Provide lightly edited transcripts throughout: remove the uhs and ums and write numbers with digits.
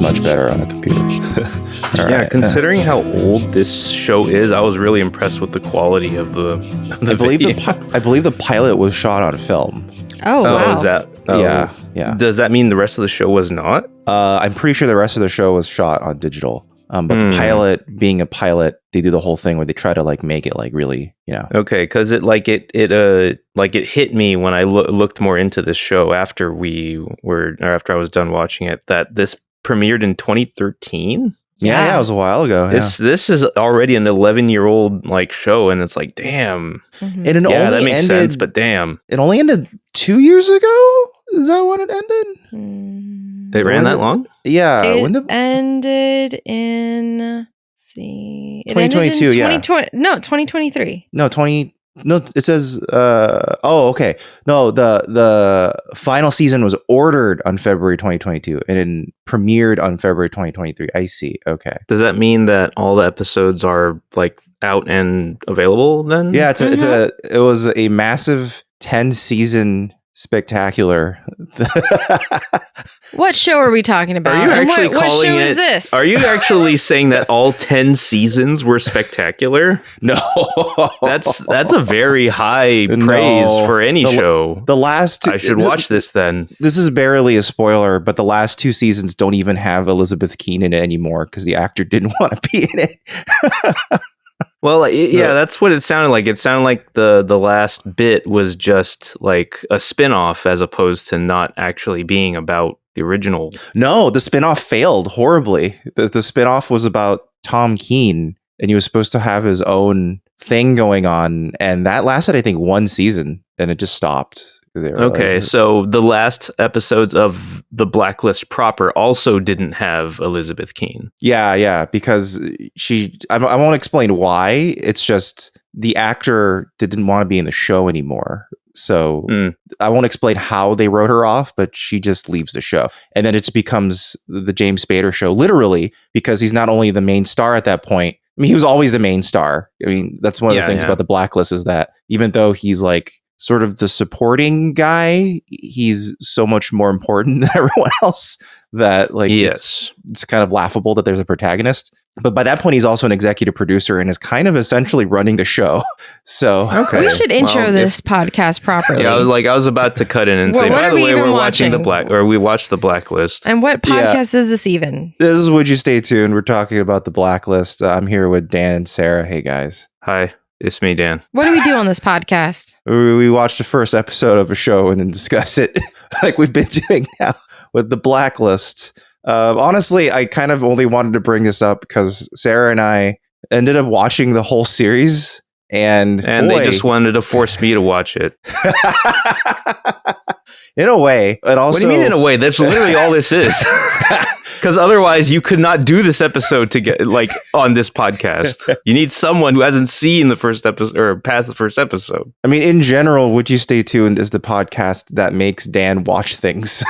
looks much better on a computer. Yeah, considering how old this show is, I was really impressed with the quality of the I believe the pilot was shot on film. Oh, wow. Is that? Yeah. Does that mean the rest of the show was not? I'm pretty sure the rest of the show was shot on digital. But the pilot, being a pilot, they do the whole thing where they try to like make it like really, Okay, because it hit me when I looked more into this show after after I was done watching it, that this premiered in 2013. Yeah, it was a while ago. Yeah. This is already an 11-year-old like show, and it's like, damn. Mm-hmm. And That makes sense, but damn, it only ended 2 years ago. Is that when it ended? It ran that long? Yeah, It ended in. Let's see, 2022. 2023. No, it says. Okay. No, the final season was ordered on February 2022 and then premiered on February 2023. I see. Okay. Does that mean that all the episodes are like out and available then? Yeah, it was a massive 10-season spectacular. What show are we talking about? Are you actually what calling show it? is this? Are you actually saying that all 10 seasons were spectacular? No, that's a very high praise for any show. The last I should watch this then. This is barely a spoiler, but the last 2 seasons don't even have Elizabeth Keen in it anymore because the actor didn't want to be in it. Well, that's what it sounded like. It sounded like the last bit was just like a spin-off as opposed to not actually being about the original. No, the spin-off failed horribly. The spin-off was about Tom Keen, and he was supposed to have his own thing going on, and that lasted, I think, 1 season, and it just stopped. So the last episodes of the Blacklist proper also didn't have Elizabeth Keen. Yeah, because I won't explain why. It's just the actor didn't want to be in the show anymore. So I won't explain how they wrote her off, but she just leaves the show. And then it becomes the James Spader Show, literally, because he's not only the main star at that point. I mean, he was always the main star. I mean, that's one of the things about the Blacklist is that even though he's like sort of the supporting guy, he's so much more important than everyone else that like it's kind of laughable that there's a protagonist. But by that point, he's also an executive producer and is kind of essentially running the show. So we should intro this podcast properly. Yeah, I was about to cut in and say, by the way, we watched the Blacklist. And what podcast is this even? This is Would You Stay Tuned? We're talking about the Blacklist. I'm here with Dan and Sarah. Hey guys. Hi. It's me, Dan. What do we do on this podcast? We watch the first episode of a show and then discuss it like we've been doing now with the Blacklist. Honestly, I kind of only wanted to bring this up because Sarah and I ended up watching the whole series and they just wanted to force me to watch it. In a way. And also, what do you mean in a way? That's literally all this is. Because otherwise you could not do this episode to get on this podcast. You need someone who hasn't seen the first episode or past the first episode. I mean, in general, Would You Stay Tuned is the podcast that makes Dan watch things.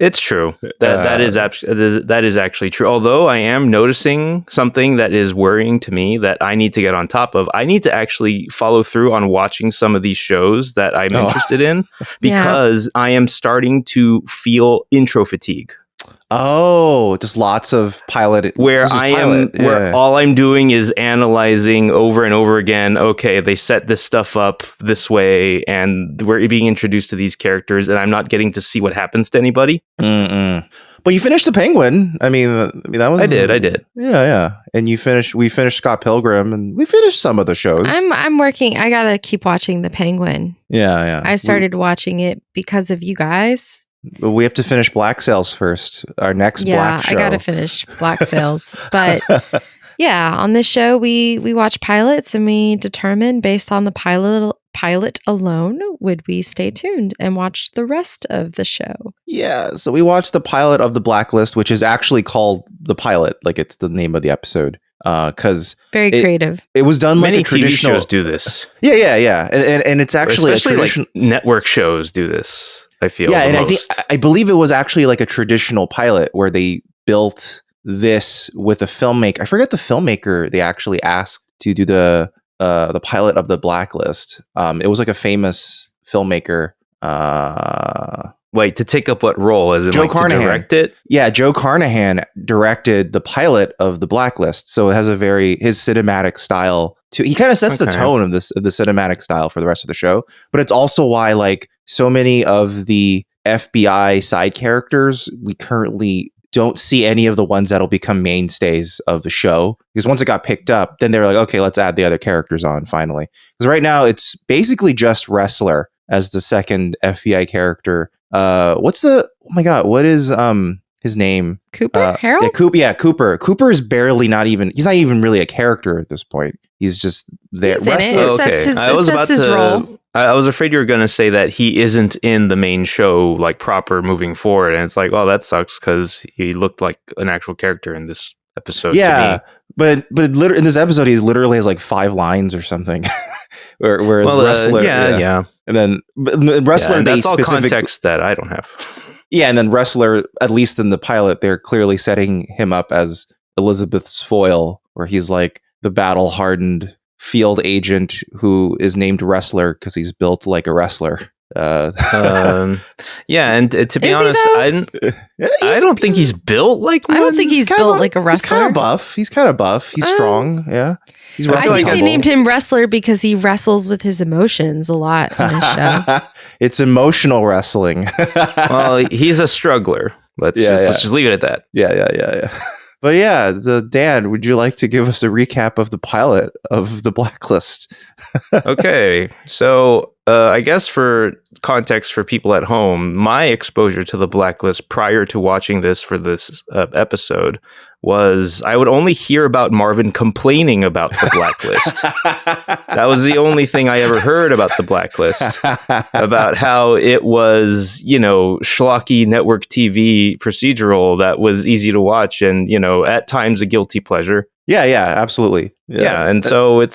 It's true. That is actually true. Although I am noticing something that is worrying to me that I need to get on top of. I need to actually follow through on watching some of these shows that I'm interested in because I am starting to feel intro fatigue. Oh, just lots of pilot. Where all I'm doing is analyzing over and over again. Okay, they set this stuff up this way, and we're being introduced to these characters, and I'm not getting to see what happens to anybody. But you finished The Penguin. I mean, that was. I did. Yeah. And we finished Scott Pilgrim, and we finished some of the shows. I'm working. I gotta keep watching The Penguin. Yeah. I started watching it because of you guys. But we have to finish Black Sails first. Our next Black show. I gotta finish Black Sails. But yeah, on this show we watch pilots and we determine based on the pilot alone, would we stay tuned and watch the rest of the show? Yeah, so we watched the pilot of the Blacklist, which is actually called The Pilot, like it's the name of the episode. Because very creative. It was done Many like a traditional. TV shows do this. Yeah, and it's actually especially a traditional network shows do this. I feel I believe it was actually like a traditional pilot where they built this with a filmmaker. I forget the filmmaker they actually asked to do the pilot of the Blacklist. It was like a famous filmmaker. Wait, to take up what role? As in Joe like Carnahan. to direct it? Yeah, Joe Carnahan directed the pilot of The Blacklist, so it has his cinematic style. He kind of sets the tone of the cinematic style for the rest of the show. But it's also why like so many of the FBI side characters we currently don't see any of the ones that'll become mainstays of the show, because once it got picked up, then they're like, okay, let's add the other characters on finally. Because right now it's basically just Wrestler as the second FBI character. What is his name? Cooper? Harold? Yeah, Cooper. Cooper is barely he's not even really a character at this point. He's just there. He's in it. Oh, okay. I was about to role. I was afraid you were going to say that he isn't in the main show like proper moving forward, and it's like, oh, that sucks because he looked like an actual character in this episode. Yeah, but in this episode, he literally has like 5 lines or something. Whereas Wrestler, yeah, and then Wrestler, and they that's all context that I don't have. Yeah, and then Wrestler, at least in the pilot, they're clearly setting him up as Elizabeth's foil, where he's like the battle-hardened field agent who is named Wrestler because he's built like a wrestler. And to be honest, I don't think he's built like one. I don't think he's built like a wrestler. He's kind of buff. He's strong. Yeah. He's I think they named him Wrestler because he wrestles with his emotions a lot in the show. It's emotional wrestling. Well, he's a struggler. Let's just leave it at that. Yeah. But yeah, Dan, would you like to give us a recap of the pilot of The Blacklist? Okay, so I guess for context for people at home, my exposure to The Blacklist prior to watching this for this episode was I would only hear about Marvin complaining about The Blacklist. That was the only thing I ever heard about The Blacklist, about how it was, schlocky network TV procedural that was easy to watch and, at times a guilty pleasure. Yeah, absolutely. Yeah, and so I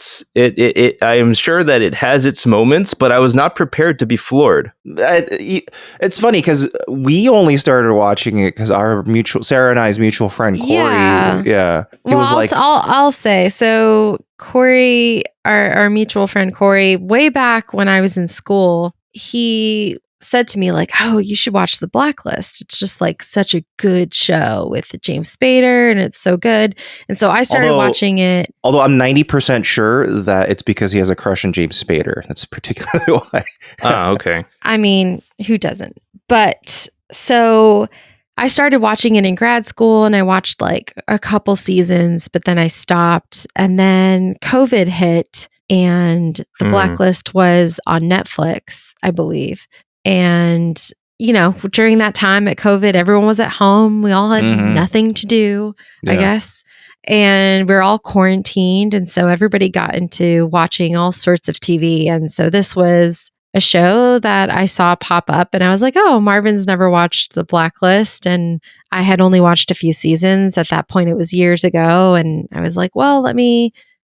am sure that it has its moments, but I was not prepared to be floored. It's funny because we only started watching it because Sarah and I's mutual friend Corey. Yeah. He was like, I'll say so. Corey, our mutual friend Corey, way back when I was in school, he said to me like, oh, you should watch The Blacklist. It's just like such a good show with James Spader and it's so good. And so I started watching it. Although I'm 90% sure that it's because he has a crush on James Spader. That's particularly why. Oh, okay. I mean, who doesn't? But so I started watching it in grad school and I watched like a couple seasons, but then I stopped. And then COVID hit and The Blacklist was on Netflix, I believe. And, during that time at COVID, everyone was at home. We all had nothing to do, I guess. And we're all quarantined. And so everybody got into watching all sorts of TV. And so this was a show that I saw pop up and I was like, oh, Marvin's never watched The Blacklist. And I had only watched a few seasons. At that point, it was years ago. And I was like, well,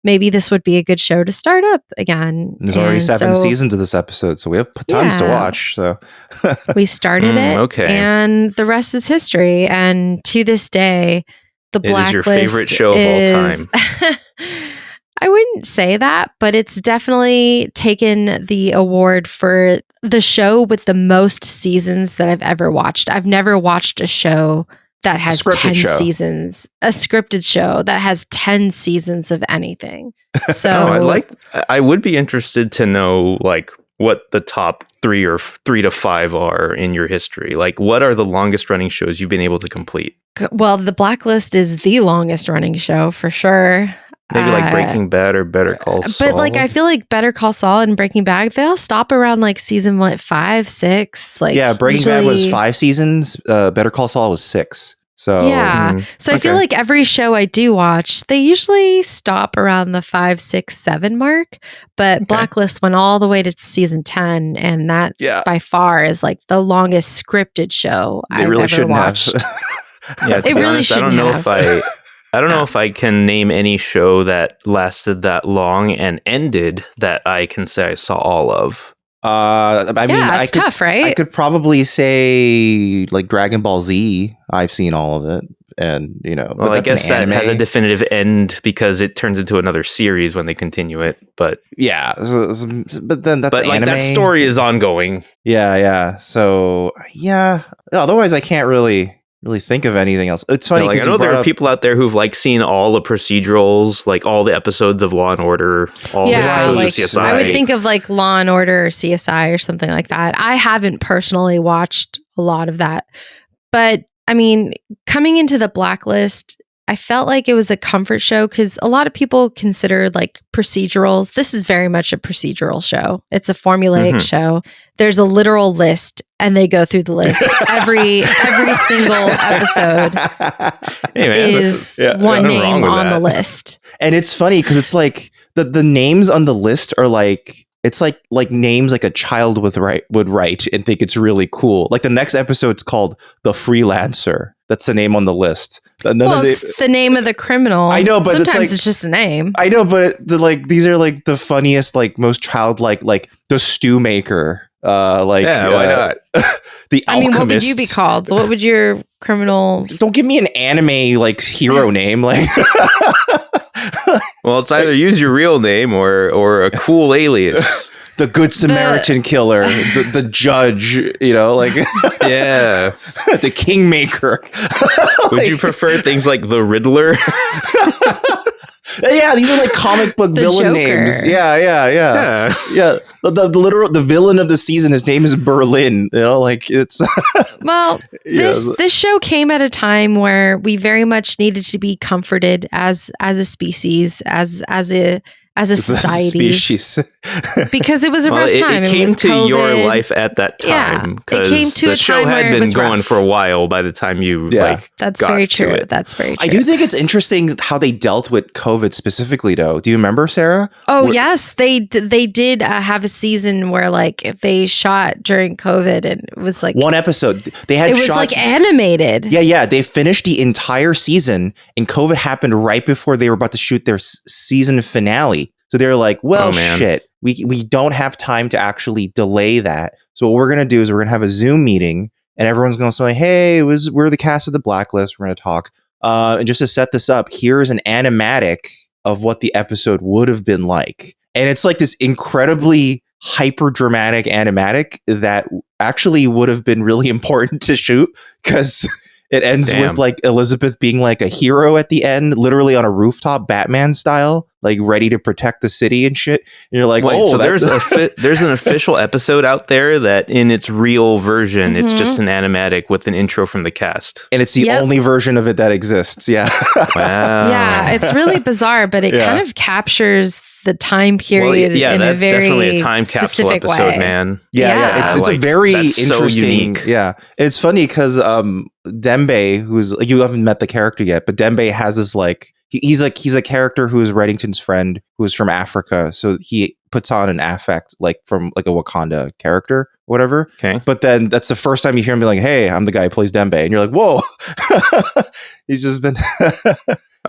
maybe this would be a good show to start up again. There's already 7 seasons of this episode, so we have tons to watch. So we started it, and the rest is history. And to this day, The Blacklist is your favorite show of all time. I wouldn't say that, but it's definitely taken the award for the show with the most seasons that I've ever watched. I've never watched a show that has 10 seasons, a scripted show that has 10 seasons of anything. So I would be interested to know like what the top 3 or 3 to 5 are in your history. Like what are the longest running shows you've been able to complete? Well, The Blacklist is the longest running show for sure. Maybe like Breaking Bad or Better Call Saul. But like I feel like Better Call Saul and Breaking Bad, they all stop around like season 5, 6. Like Breaking Bad was 5 seasons. Better Call Saul was 6. So I feel like every show I do watch, they usually stop around the 5, 6, 7 mark. But Blacklist went all the way to season 10, and that by far is like the longest scripted show I've ever watched. It really shouldn't have. I don't know if I can name any show that lasted that long and ended that I can say I saw all of. It's tough, right? I could probably say like Dragon Ball Z. I've seen all of it. and well, but I guess that an has a anime. definitive end because it turns into another series when they continue it. But Yeah, but then that's like anime. that story is ongoing. Yeah. So yeah. Otherwise, I can't really think of anything else. It's funny Like, because I know there are people out there who've like seen all the procedurals, like all the episodes of Law and Order, all the episodes like of CSI. I would think of like Law and Order or CSI or something like that. I haven't personally watched a lot of that, but I mean, coming into the Blacklist, I felt like it was a comfort show because a lot of people consider like procedurals. This is very much a procedural show. It's a formulaic show. There's a literal list, and they go through the list. Every single episode is one name on the list. And it's funny because it's like the names on the list are like, it's like names like a child would write and think it's really cool. Like the next episode's called The Freelancer. That's the name on the list. It's the name of the criminal. I know, but sometimes it's just a name. I know, but these are like the funniest, like most childlike, like the stew maker. Why not? The alchemist. I mean, what would you be called? What would your criminal? Don't give me an anime like hero name. Like, well, it's either use your real name or a cool alias. The Good Samaritan Killer, the Judge, like yeah, the Kingmaker. Would you prefer things like the Riddler? Yeah, these are like comic book villain Joker. names. Yeah. The villain of the season, his name is Berlin. Like it's. Well, this show came at a time where we very much needed to be comforted as a species, as a society, because it was a rough time. It came to your life at that time. It came to the show had been going for a while by the time you That's got very to true. it. That's very true. I do think it's interesting how they dealt with COVID specifically, though. Do you remember, Sarah? Oh, yes, they did have a season where like they shot during COVID, and it was like one episode. They had it was like animated. Yeah. They finished the entire season, and COVID happened right before they were about to shoot their season finale. So they're like, well, shit, we don't have time to actually delay that. So what we're going to do is we're going to have a Zoom meeting, and everyone's going to say, hey, we're the cast of the Blacklist. We're going to talk. And just to set this up, here's an animatic of what the episode would have been like. And it's like this incredibly hyper dramatic animatic that actually would have been really important to shoot because it ends with like Elizabeth being like a hero at the end, literally on a rooftop, Batman style, like ready to protect the city and shit. And you're like, so there's an official episode out there that in its real version, it's just an animatic with an intro from the cast. And it's the only version of it that exists. Yeah. Wow. Yeah, it's really bizarre, but it kind of captures the time period in a very definitely a time capsule episode, way. Man. Yeah. It's a very interesting. So unique. Yeah. It's funny because Dembe, who's you haven't met the character yet, but Dembe has this like he's a character who is Reddington's friend who is from Africa, so he puts on an affect like from like a Wakanda character, whatever. Okay. But then that's the first time you hear him be like, "Hey, I'm the guy who plays Dembe," and you're like, "Whoa!" He's just been.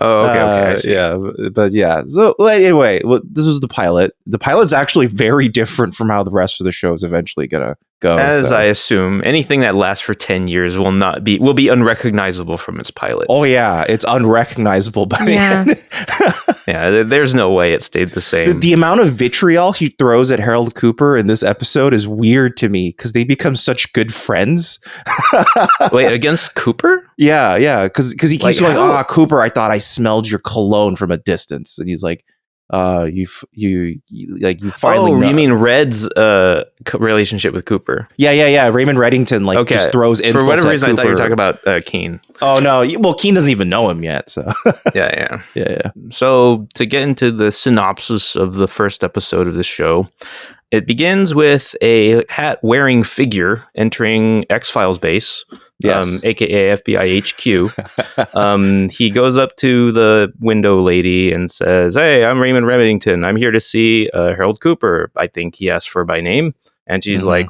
Oh, okay. Yeah, but yeah. So anyway, this was the pilot. The pilot's actually very different from how the rest of the show is eventually gonna go. As I assume, anything that lasts for 10 years will be unrecognizable from its pilot. Oh yeah, it's unrecognizable by the end. Yeah, there's no way it stayed the same. The amount of vitriol he throws at Harold Cooper in this episode is weird to me because they become such good friends. Wait, against Cooper? Yeah, because he keeps going, Cooper, I thought I smelled your cologne from a distance, and he's like, you finally. Oh, you mean Red's relationship with Cooper? Yeah. Raymond Reddington just throws insults for whatever reason. Cooper. I thought you were talking about Keen. Oh no, well Keen doesn't even know him yet. So yeah. Yeah. So to get into the synopsis of the first episode of this show. It begins with a hat-wearing figure entering X-Files base, aka FBI HQ. He goes up to the window lady and says, "Hey, I'm Raymond Remington. I'm here to see Harold Cooper. I think he asked for by name." And she's like,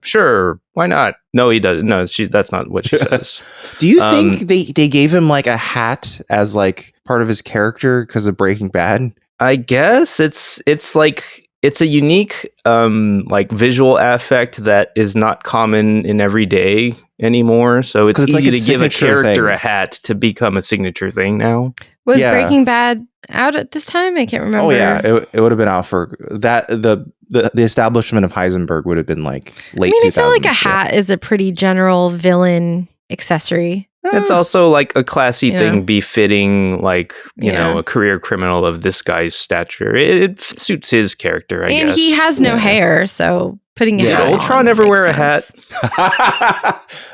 "Sure, why not?" No, he doesn't. No, that's not what she says. Do you think they gave him like a hat as like part of his character because of Breaking Bad? I guess it's like. It's a unique like visual affect that is not common in everyday anymore. So it's easy like to give a signature character thing. a hat to become a signature thing now. Was Breaking Bad out at this time? I can't remember. Oh yeah, it would have been out for that. The establishment of Heisenberg would have been like late 2000s. I feel like a hat is a pretty general villain accessory. It's also like a classy thing befitting like, you know, a career criminal of this guy's stature. It suits his character, I guess. And he has no hair, so putting a hat on. Did Ultron ever wear a hat?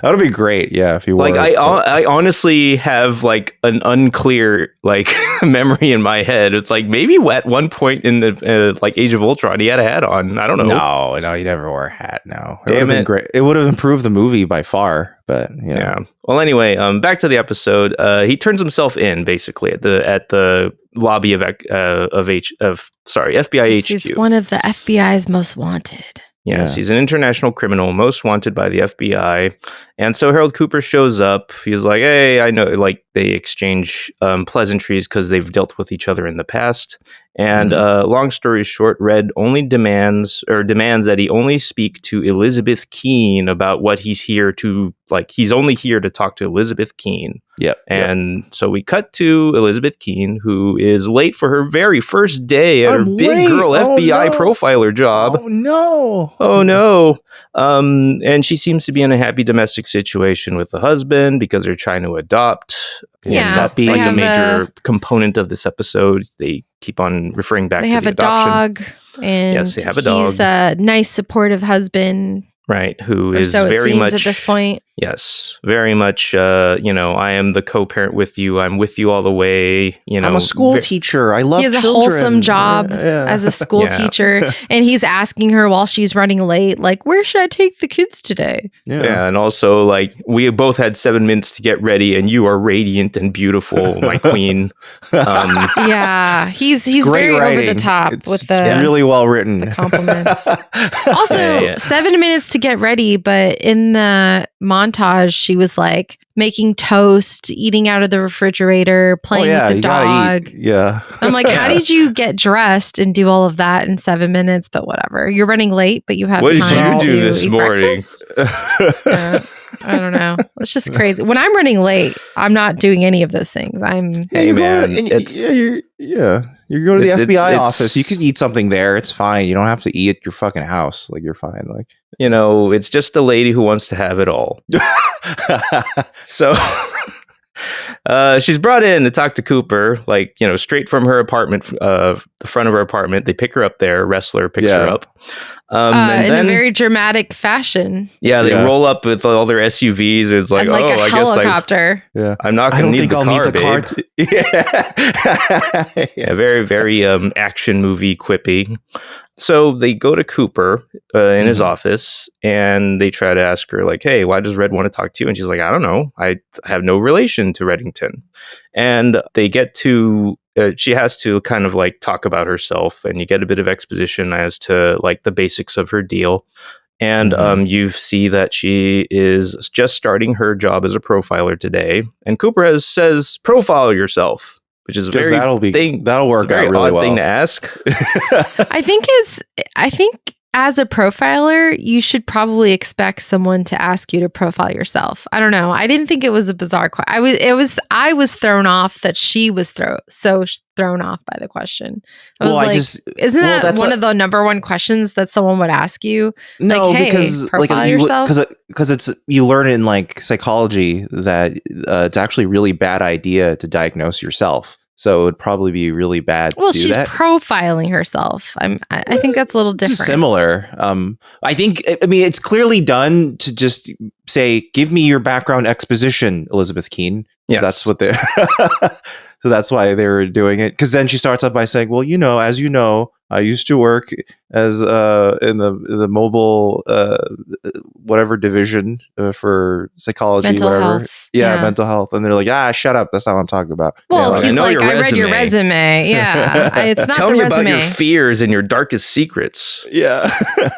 That would be great, yeah, if he wore like I honestly have like an unclear like memory in my head. It's like maybe at one point in the like Age of Ultron he had a hat on. I don't know. No, he never wore a hat. No, it would have been great. It would have improved the movie by far. But yeah. Well, anyway, back to the episode. He turns himself in basically at the lobby of FBI HQ. He's one of the FBI's most wanted. Yes, he's an international criminal, most wanted by the FBI. And so Harold Cooper shows up. He's like, hey, I know, like they exchange pleasantries because they've dealt with each other in the past. And long story short, Red only demands that he only speak to Elizabeth Keene about what he's here to, like, he's only here to talk to Elizabeth Keene. Yep. And so we cut to Elizabeth Keene, who is late for her very first day at her big girl FBI profiler job. Oh, no. And she seems to be in a happy domestic situation with the husband because they're trying to adopt. Yeah. That being a major component of this episode. They keep on referring back to the adoption. They have a dog. And yes, they have a dog. He's a nice, supportive husband. Right, who is so very much at this point. Yes, very much. I am the co-parent with you. I'm with you all the way. I'm a school teacher. I love. He has children. a wholesome job as a school teacher, and he's asking her while she's running late, like, "Where should I take the kids today?" Yeah, and also like we both had 7 minutes to get ready, and you are radiant and beautiful, my queen. He's very writing. over the top with the really well written the compliments. Also, 7 minutes to get ready, but in the montage she was like making toast, eating out of the refrigerator, playing with the dog. I'm like, how did you get dressed and do all of that in 7 minutes? But whatever, you're running late, but you have what time did you do to this eat morning? I don't know. It's just crazy. When I'm running late, I'm not doing any of those things. You're going to the FBI office. You could eat something there. It's fine. You don't have to eat at your fucking house. Like, you're fine. Like, it's just a lady who wants to have it all. So she's brought in to talk to Cooper, like, straight from her apartment, the front of her apartment. They pick her up there. Wrestler picks her up. And then, in a very dramatic fashion. Yeah, they roll up with all their SUVs. It's like, and a helicopter. I'm not going to need the car, very, very action movie quippy. So they go to Cooper in his office, and they try to ask her, like, hey, why does Red want to talk to you? And she's like, I don't know. I have no relation to Reddington. And they get to, she has to kind of like talk about herself, and you get a bit of exposition as to like the basics of her deal. And you see that she is just starting her job as a profiler today. And Cooper says, profile yourself. Which is that'll work out really well. Thing to ask. I think as a profiler, you should probably expect someone to ask you to profile yourself. I don't know. I didn't think it was a bizarre question. I was thrown off that she was thrown off by the question. I was isn't that one of the number one questions that someone would ask you? No, like, hey, because profile yourself? because it's you learn in like psychology that it's actually a really bad idea to diagnose yourself. So it would probably be really bad to do that. Well, she's profiling herself. I think that's a little different. It's similar. I mean, it's clearly done to just say, give me your background exposition, Elizabeth Keene. Yes. So that's what they're... So that's why they were doing it. Because then she starts up by saying, well, as you know, I used to work as in the mobile whatever division for psychology, mental whatever. Health. Yeah, mental health. And they're like, shut up. That's not what I'm talking about. Well, he's like, I read your resume. Yeah, it's not Tell the me resume. about your fears and your darkest secrets. Yeah.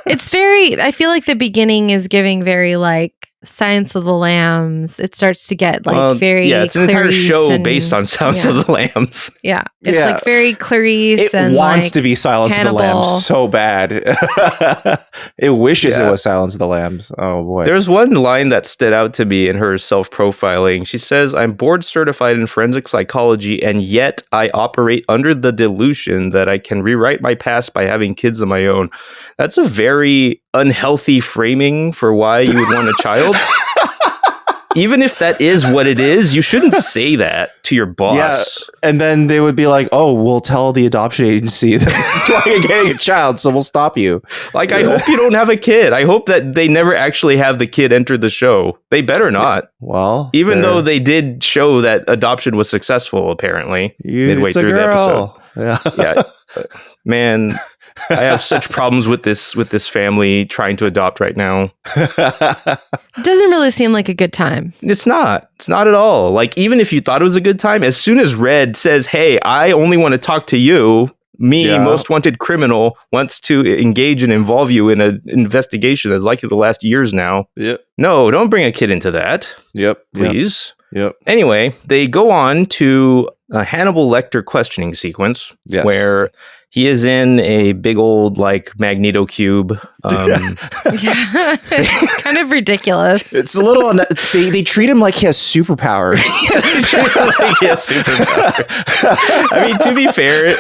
It's very, I feel like the beginning is giving very like Silence of the Lambs, it starts to get like very it's an entire show based on Silence of the Lambs. Yeah, it's like very Clarice. It wants to be Silence Hannibal. of the Lambs so bad. It wishes it was Silence of the Lambs. Oh boy. There's one line that stood out to me in her self-profiling. She says, "I'm board certified in forensic psychology, and yet I operate under the delusion that I can rewrite my past by having kids of my own." That's a very unhealthy framing for why you would want a child. Even if that is what it is, you shouldn't say that to your boss. Yeah, and then they would be like, "Oh, we'll tell the adoption agency that this is why you're getting a child, so we'll stop you." Like, I hope you don't have a kid. I hope that they never actually have the kid enter the show. They better not. Well, even though they did show that adoption was successful, apparently, midway through the episode. Yeah. Man, I have such problems with this family trying to adopt right now. It doesn't really seem like a good time. It's not at all. Like, even if you thought it was a good time, as soon as Red says, "Hey, I only want to talk to you," most wanted criminal, wants to engage and involve you in an investigation that's likely to last years now. Yep. No, don't bring a kid into that. Yep. Please. Yep. Anyway, they go on to a Hannibal Lecter questioning sequence where he is in a big old like Magneto cube. It's kind of ridiculous. It's a little. They treat him like he has superpowers. I mean, to be fair,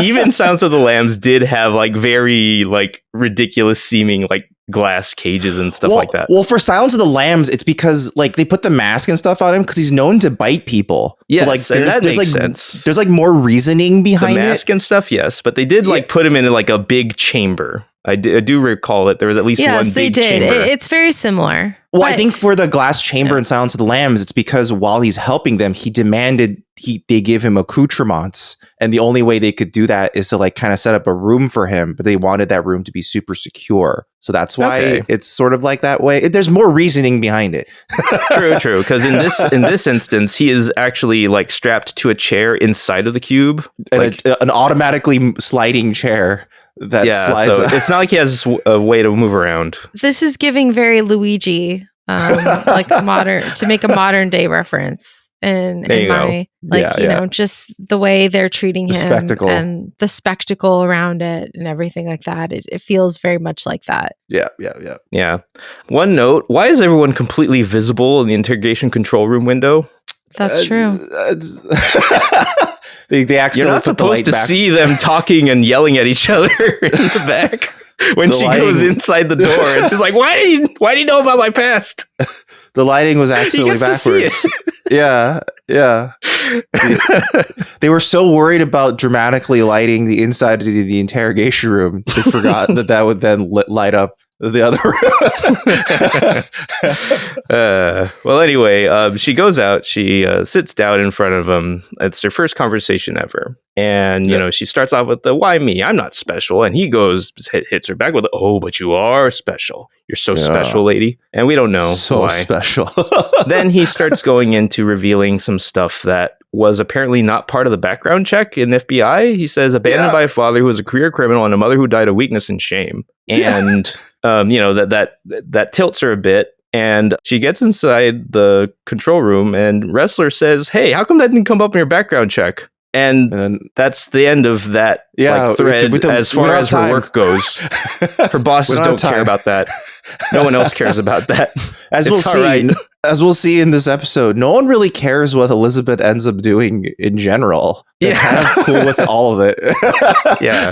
even Silence of the Lambs did have like very like ridiculous seeming like glass cages and stuff like that. Well, for Silence of the Lambs, it's because like they put the mask and stuff on him because he's known to bite people. Yes, so, like, that makes like, sense. There's like more reasoning behind the mask and stuff, yes, but they did like put him in like a big chamber. I do recall it. There was at least one big chamber. It's very similar. Well, I think for the glass chamber in Silence of the Lambs, it's because while he's helping them, he demanded they give him accoutrements, and the only way they could do that is to like kind of set up a room for him, but they wanted that room to be super secure. So that's why it's sort of like that way. There's more reasoning behind it. True. Because in this instance, he is actually like strapped to a chair inside of the cube, and like an automatically sliding chair that slides. So it's not like he has a way to move around. This is giving very Luigi, like to make a modern day reference. And you know, just the way they're treating him, spectacle. And the spectacle around it and everything like that. It feels very much like that. Yeah. One note: why is everyone completely visible in the interrogation control room window? That's true. They accidentally You're not supposed to see them talking and yelling at each other in the back when she goes inside the door. It's just like, why do you know about my past? The lighting was accidentally backwards. Yeah. They were so worried about dramatically lighting the inside of the interrogation room, they forgot that would then light up the other room. Well, anyway, she goes out. She sits down in front of him. It's their first conversation ever. And, you know, she starts off with the, "Why me? I'm not special." And he hits her back with, "Oh, but you are special. You're so special, lady." And we don't know why. Special. Then he starts going into revealing some stuff that was apparently not part of the background check in FBI. He says, abandoned by a father who was a career criminal and a mother who died of weakness and shame. And, you know, that tilts her a bit. And she gets inside the control room and Wrestler says, "Hey, how come that didn't come up in your background check?" And that's the end of that thread as far as her work goes. Her bosses don't care about that. No one else cares about that. As we'll see in this episode, no one really cares what Elizabeth ends up doing in general. They're kind of cool with all of it. Yeah.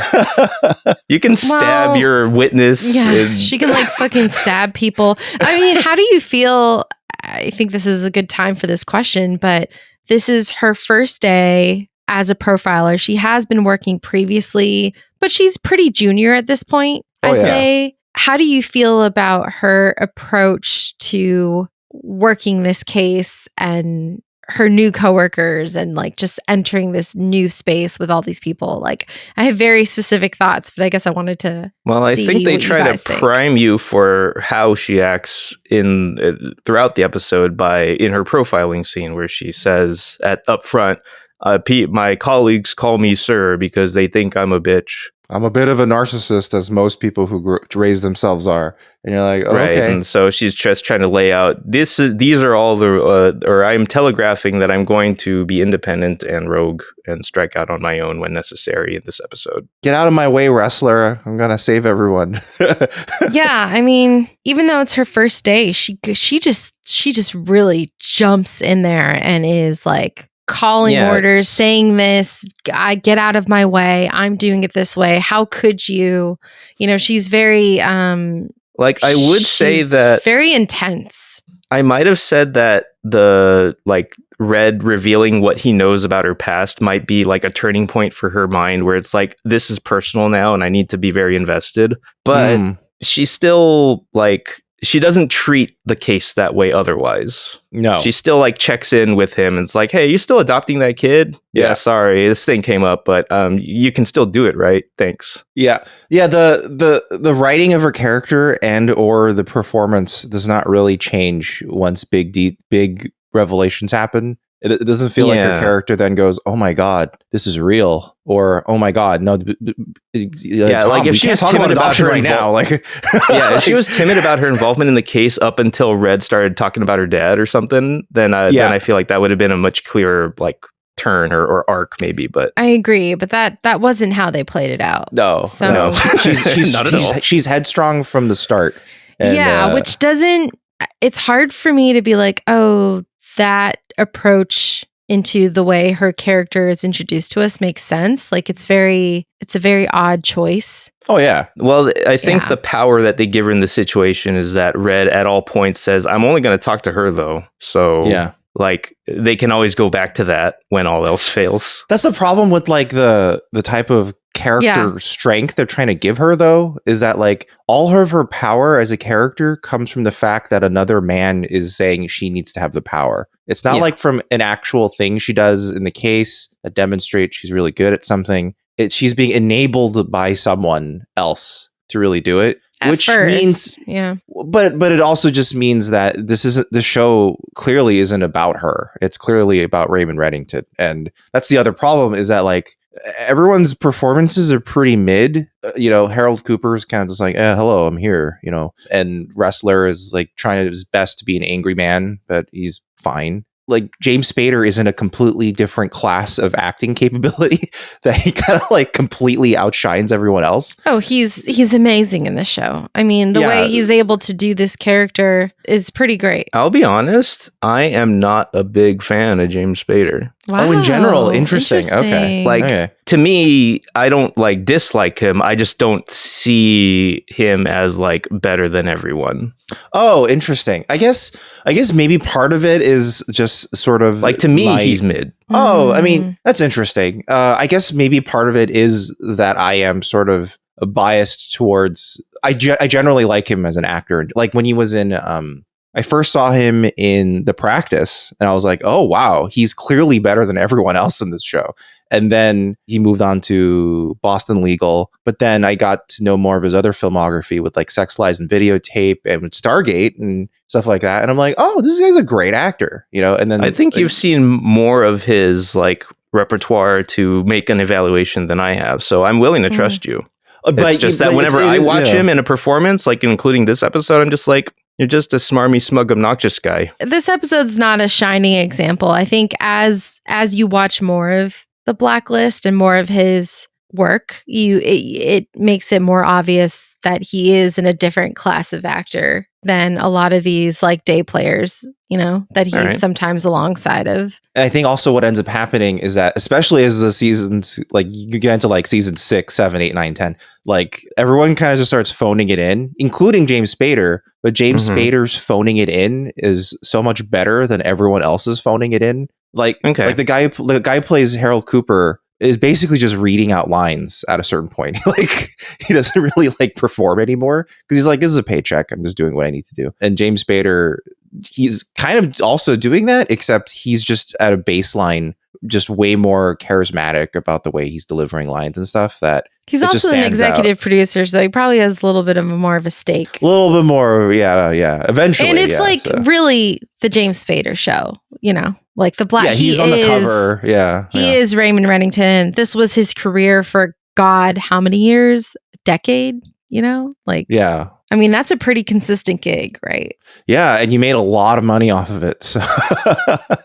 You can stab your witness. Yeah, she can like fucking stab people. I mean, how do you feel? I think this is a good time for this question, but this is her first day as a profiler. She has been working previously, but she's pretty junior at this point, I'd say. How do you feel about her approach to working this case and her new coworkers and like just entering this new space with all these people? Like, I have very specific thoughts, but I guess I wanted to. Well, I think they try to prime you for how she acts throughout the episode in her profiling scene, where she says up front, "Pete, my colleagues call me sir because they think I'm a bitch." I'm a bit of a narcissist, as most people who raise themselves are. And you're like, oh, right. okay. And so she's just trying to lay out these are all the or I'm telegraphing that I'm going to be independent and rogue and strike out on my own when necessary in this episode. Get out of my way, wrestler. I'm going to save everyone. Yeah, I mean, even though it's her first day, she just really jumps in there and is like calling orders, saying this, I get out of my way. I'm doing it this way. How could you? You know, she's very like, I would say that very intense. I might have said that the like Red revealing what he knows about her past might be like a turning point for her mind, where it's like, this is personal now and I need to be very invested. But she's still like, she doesn't treat the case that way otherwise. No. She still like checks in with him and it's like, hey, you still adopting that kid? Yeah, sorry, this thing came up, but you can still do it, right? Thanks. Yeah. Yeah, the writing of her character and or the performance does not really change once big revelations happen. It doesn't feel like her character then goes, oh my God, this is real. Or, oh my God, no. Tom, like if she was timid about her right now, like, if she was timid about her involvement in the case up until Red started talking about her dad or something, then I feel like that would have been a much clearer like turn or arc maybe. But I agree, but that wasn't how they played it out. No, so no. she's headstrong from the start. And, which doesn't. It's hard for me to be like, oh, that approach into the way her character is introduced to us makes sense. Like it's a very odd choice. Oh yeah. Well, I think the power that they give her in the situation is that Red at all points says, I'm only going to talk to her though. So like they can always go back to that when all else fails. That's the problem with like the type of character strength they're trying to give her, though, is that like all of her power as a character comes from the fact that another man is saying she needs to have the power. It's not like from an actual thing she does in the case that demonstrates she's really good at something. She's being enabled by someone else to really do it. Which means, but it also just means that the show clearly isn't about her. It's clearly about Raymond Reddington. And that's the other problem, is that like everyone's performances are pretty mid. Harold Cooper's kind of just like, hello, I'm here, and Wrestler is like trying his best to be an angry man, but he's fine. Like James Spader is in a completely different class of acting capability that he kind of like completely outshines everyone else. Oh, he's amazing in this show. I mean, the way he's able to do this character is pretty great. I'll be honest, I am not a big fan of James Spader. Wow. Oh, in general, interesting. Okay. Like to me, I don't like dislike him. I just don't see him as like better than everyone. Oh, interesting. I guess maybe part of it is just sort of like, to me, he's mid. Oh, I mean, that's interesting. I guess maybe part of it is that I am sort of biased towards, I generally like him as an actor. Like when he was in, I first saw him in The Practice and I was like, oh, wow, he's clearly better than everyone else in this show. And then he moved on to Boston Legal. But then I got to know more of his other filmography with like Sex, Lies, and Videotape and with Stargate and stuff like that. And I'm like, oh, this guy's a great actor, And then I think you've seen more of his like repertoire to make an evaluation than I have. So I'm willing to trust you. But it's just that whenever I watch him in a performance, like including this episode, I'm just like, you're just a smarmy, smug, obnoxious guy. This episode's not a shining example. I think as you watch more of the Blacklist and more of his work, it makes it more obvious that he is in a different class of actor than a lot of these like day players, that he's sometimes alongside of. I think also what ends up happening is that, especially as the seasons, like you get into like season 6, 7, 8, 9, 10, like everyone kind of just starts phoning it in, including James Spader. But James Spader's phoning it in is so much better than everyone else's phoning it in. Like the guy who plays Harold Cooper is basically just reading out lines at a certain point. Like he doesn't really like perform anymore because he's like, this is a paycheck. I'm just doing what I need to do. And James Spader, he's kind of also doing that, except he's just at a baseline, just way more charismatic about the way he's delivering lines and stuff. That he's also an executive producer, so he probably has a little bit of more of a stake. A little bit more, yeah. Eventually, and it's really the James Spader Show, like the Black. Yeah, he's on the cover. Yeah, he is Raymond Reddington. This was his career for God, how many years? Decade? You know, like Yeah. I mean, that's a pretty consistent gig, right? Yeah, and you made a lot of money off of it. So.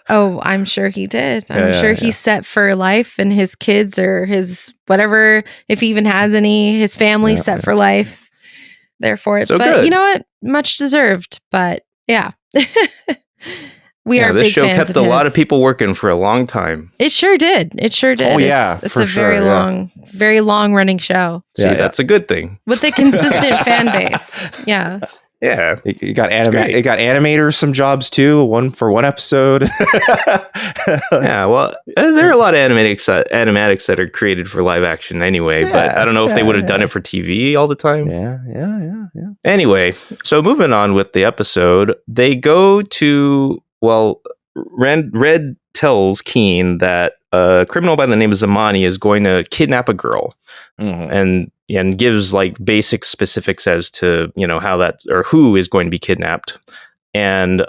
Oh, I'm sure he did. I'm sure he's set for life, and his kids or his whatever, if he even has any, his family set for life. There for it. So but good. You know what? Much deserved. But yeah. We are this big show fans kept of a his. lot of people working for a long time. It sure did. It sure did. Oh, yeah. It's for a very long running show. See, that's a good thing. With a consistent fan base. Yeah. Yeah. It got animators some jobs too, one episode. Yeah, well, there are a lot of animatics that are created for live action anyway, but I don't know if they would have done it for TV all the time. Yeah. Anyway, so moving on with the episode, they go to, Red tells Keen that a criminal by the name of Zamani is going to kidnap a girl, and gives like basic specifics as to how that or who is going to be kidnapped. And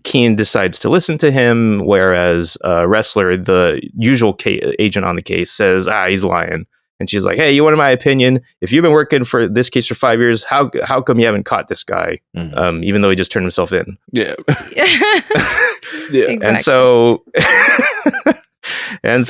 Keen decides to listen to him, whereas Wrestler, the usual agent on the case, says, he's lying. And she's like, hey, you wanted my opinion? If you've been working for this case for 5 years, how come you haven't caught this guy? Even though he just turned himself in. Yeah. Exactly. And so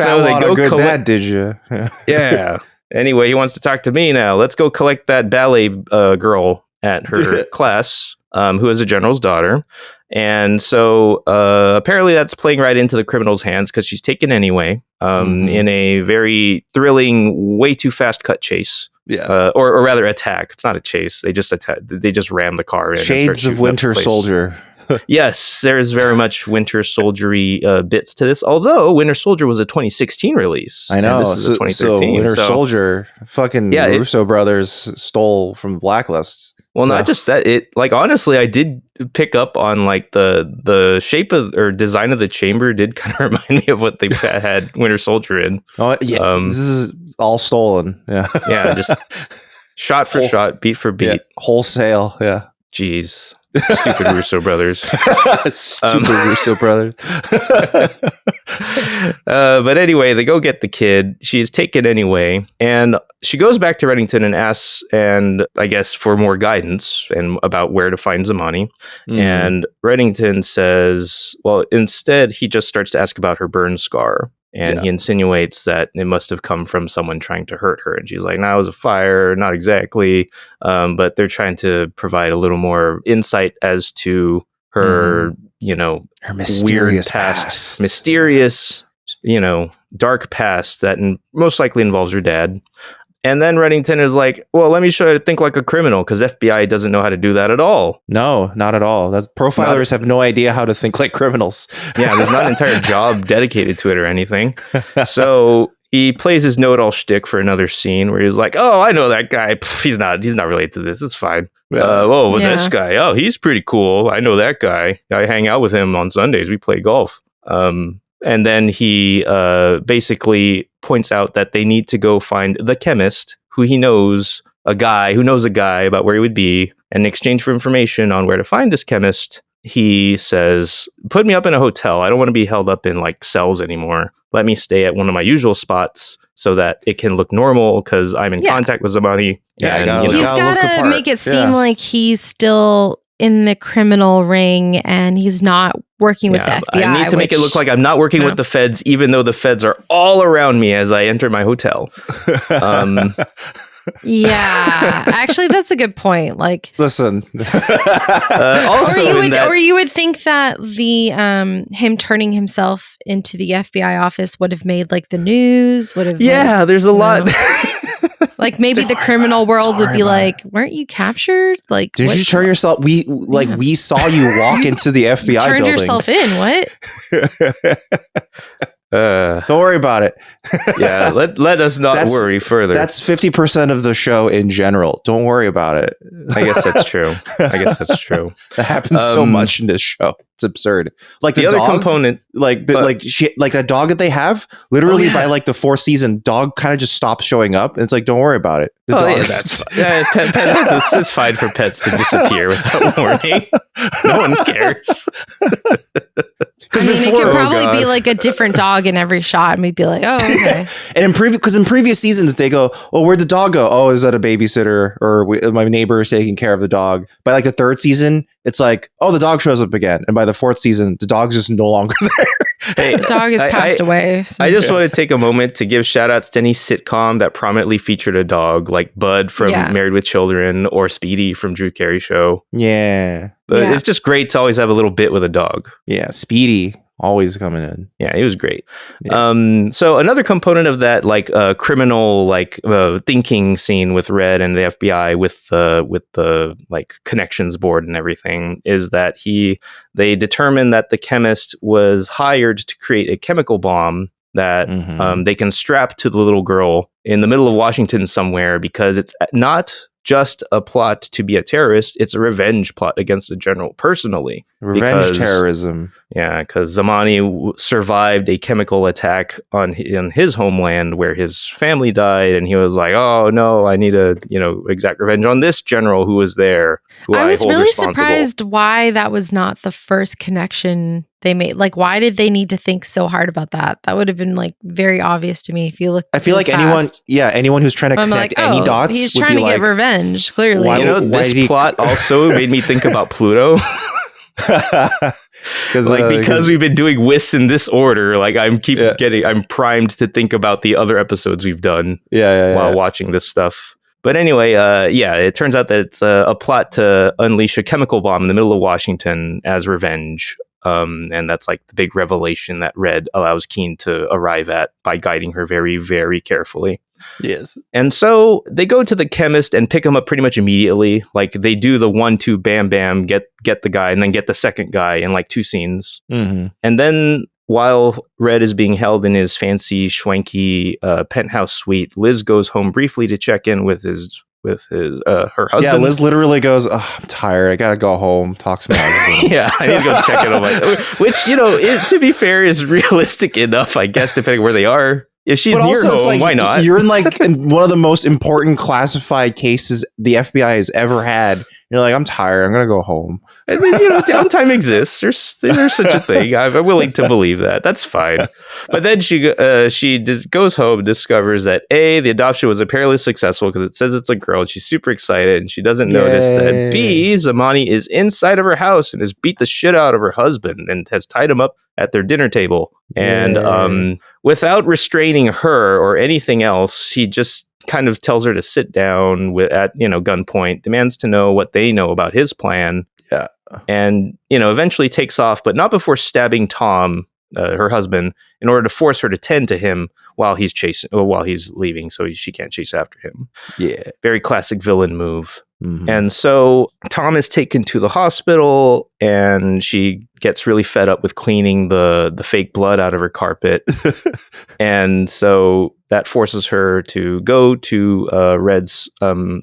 they go good dad, did you? Yeah. Anyway, he wants to talk to me now. Let's go collect that ballet girl at her class, who is a general's daughter. And so apparently that's playing right into the criminal's hands because she's taken anyway in a very thrilling, way too fast cut chase. Yeah. Or rather attack. It's not a chase. They just ram the car in. Shades of Winter Soldier. Yes, there's very much Winter Soldier-y bits to this. Although Winter Soldier was a 2016 release. I know. This is a 2013. So Winter Soldier, fucking Russo brothers stole from Blacklist. Well, not just that. Honestly, I did pick up on like the shape of or design of the chamber did kind of remind me of what they had Winter Soldier in. Oh yeah, this is all stolen. Yeah, yeah, just shot for shot, beat for beat, wholesale. Yeah, jeez. Stupid Russo brothers. Stupid Russo brothers. But anyway, they go get the kid. She's taken anyway. And she goes back to Reddington and asks, and I guess for more guidance and about where to find Zamani. And Reddington says, well, instead, he just starts to ask about her burn scar. And he insinuates that it must have come from someone trying to hurt her. And she's like, no, it was a fire. Not exactly. But they're trying to provide a little more insight as to her, her mysterious past. Mysterious, dark past that most likely involves her dad. And then Reddington is like, well, let me show you to think like a criminal because FBI doesn't know how to do that at all. No, not at all. Profilers have no idea how to think like criminals. Yeah, there's not an entire job dedicated to it or anything. So he plays his know-it-all shtick for another scene where he's like, oh, I know that guy. He's not related to this. It's fine. This guy. Oh, he's pretty cool. I know that guy. I hang out with him on Sundays. We play golf. And then he basically points out that they need to go find the chemist who knows a guy about where he would be. And in exchange for information on where to find this chemist, he says, put me up in a hotel. I don't want to be held up in like cells anymore. Let me stay at one of my usual spots so that it can look normal because I'm in contact with somebody. Yeah, he's got to make it seem like he's still in the criminal ring and he's not working with the FBI. I need to make it look like I'm not working with the feds, even though the feds are all around me as I enter my hotel. Yeah, actually, that's a good point. Like, listen, or you would think that the him turning himself into the FBI office would have made like the news. Would have, there's a lot. Like maybe the criminal world would be like, "Weren't you captured? Like, did you turn yourself? We saw you walk into the FBI you turned building. Yourself in. What? Don't worry about it. Yeah, let us not worry further. That's 50% of the show in general. Don't worry about it. I guess that's true. That happens so much in this show. It's absurd. Like the other dog, component, like that dog that they have. Literally by like the fourth season, dog kind of just stops showing up. And it's like, don't worry about it. The dog. It's fine for pets to disappear without warning. No one cares. I mean, it could probably be like a different dog dog in every shot, and we'd be like, oh, okay. And in previous seasons, they go, "Oh, where'd the dog go? Oh, is that a babysitter or my neighbor is taking care of the dog?" By like the third season, it's like, "Oh, the dog shows up again," and by the fourth season, the dog's just no longer there. Hey, the dog has passed away. I just want to take a moment to give shout outs to any sitcom that prominently featured a dog, like Bud from Married with Children or Speedy from Drew Carey Show. Yeah. But it's just great to always have a little bit with a dog. Yeah, Speedy always coming in. Yeah, he was great. Yeah. So another component of that, like criminal, like thinking scene with Red and the FBI with the like connections board and everything, is that they determined that the chemist was hired to create a chemical bomb that they can strap to the little girl in the middle of Washington somewhere, because it's not just a plot to be a terrorist, it's a revenge plot against the general personally. Revenge terrorism. Yeah, because Zamani survived a chemical attack on his homeland where his family died, and he was like, "Oh no, I need to, exact revenge on this general who was there." I was really surprised why that was not the first connection they made. Like, why did they need to think so hard about that? That would have been like very obvious to me if you look. I feel like anyone who's trying to connect any dots, he's trying to get revenge. Clearly, this plot also made me think about Pluto. Because we've been doing WIS in this order, like I'm primed to think about the other episodes we've done while watching this stuff. But anyway, it turns out that it's a plot to unleash a chemical bomb in the middle of Washington as revenge. And that's like the big revelation that Red allows Keen to arrive at by guiding her very, very carefully. Yes. And so they go to the chemist and pick him up pretty much immediately. Like they do the 1-2 bam bam, get the guy, and then get the second guy in like 2 scenes. Mm-hmm. And then while Red is being held in his fancy schwanky penthouse suite, Liz goes home briefly to check in with her husband. Yeah, Liz literally goes, "Oh, I'm tired. I gotta go home. Talk to my husband." Yeah, I need to go check in on which, to be fair, is realistic enough, I guess, depending where they are. If she's near home, why not? You're in in one of the most important classified cases the FBI has ever had. You're like, "I'm tired. I'm gonna go home." And then, downtime exists. There's such a thing. I'm willing to believe that. That's fine. But then she goes home, discovers that the adoption was apparently successful because it says it's a girl. And she's super excited, and she doesn't notice that Zamani is inside of her house and has beat the shit out of her husband and has tied him up at their dinner table. And without restraining her or anything else, he just kind of tells her to sit down at gunpoint, demands to know what they know about his plan. Yeah. And, eventually takes off, but not before stabbing Tom, her husband, in order to force her to tend to him while he's leaving, so she can't chase after him. Yeah. Very classic villain move. Mm-hmm. And so Tom is taken to the hospital, and she gets really fed up with cleaning the fake blood out of her carpet. And so that forces her to go to Red's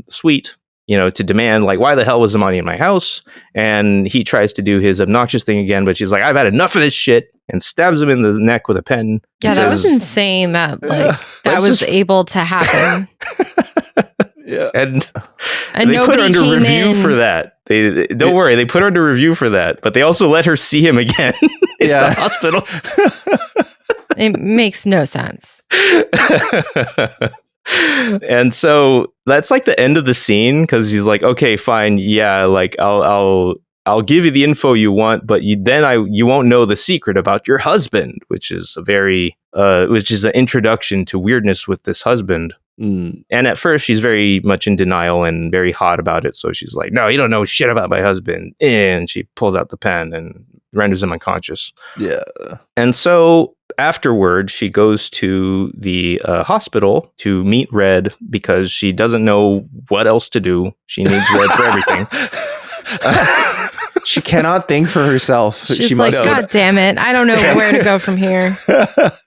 suite, to demand, like, why the hell was Zamani in my house? And he tries to do his obnoxious thing again, but she's like, "I've had enough of this shit," and stabs him in the neck with a pen. Yeah, that was insane that that was able to happen. Yeah. And they put her under review for that. They don't worry, they put her under review for that, but they also let her see him again in the hospital. It makes no sense. And so that's like the end of the scene, because he's like, "Okay, fine, yeah, like I'll give you the info you want, but you won't know the secret about your husband," which is an introduction to weirdness with this husband. Mm. And at first she's very much in denial and very hot about it. So she's like, "No, you don't know shit about my husband." And she pulls out the pen and renders him unconscious. Yeah. And so afterward, she goes to the hospital to meet Red because she doesn't know what else to do. She needs Red for everything. She cannot think for herself. She's like, "God damn it. I don't know where to go from here."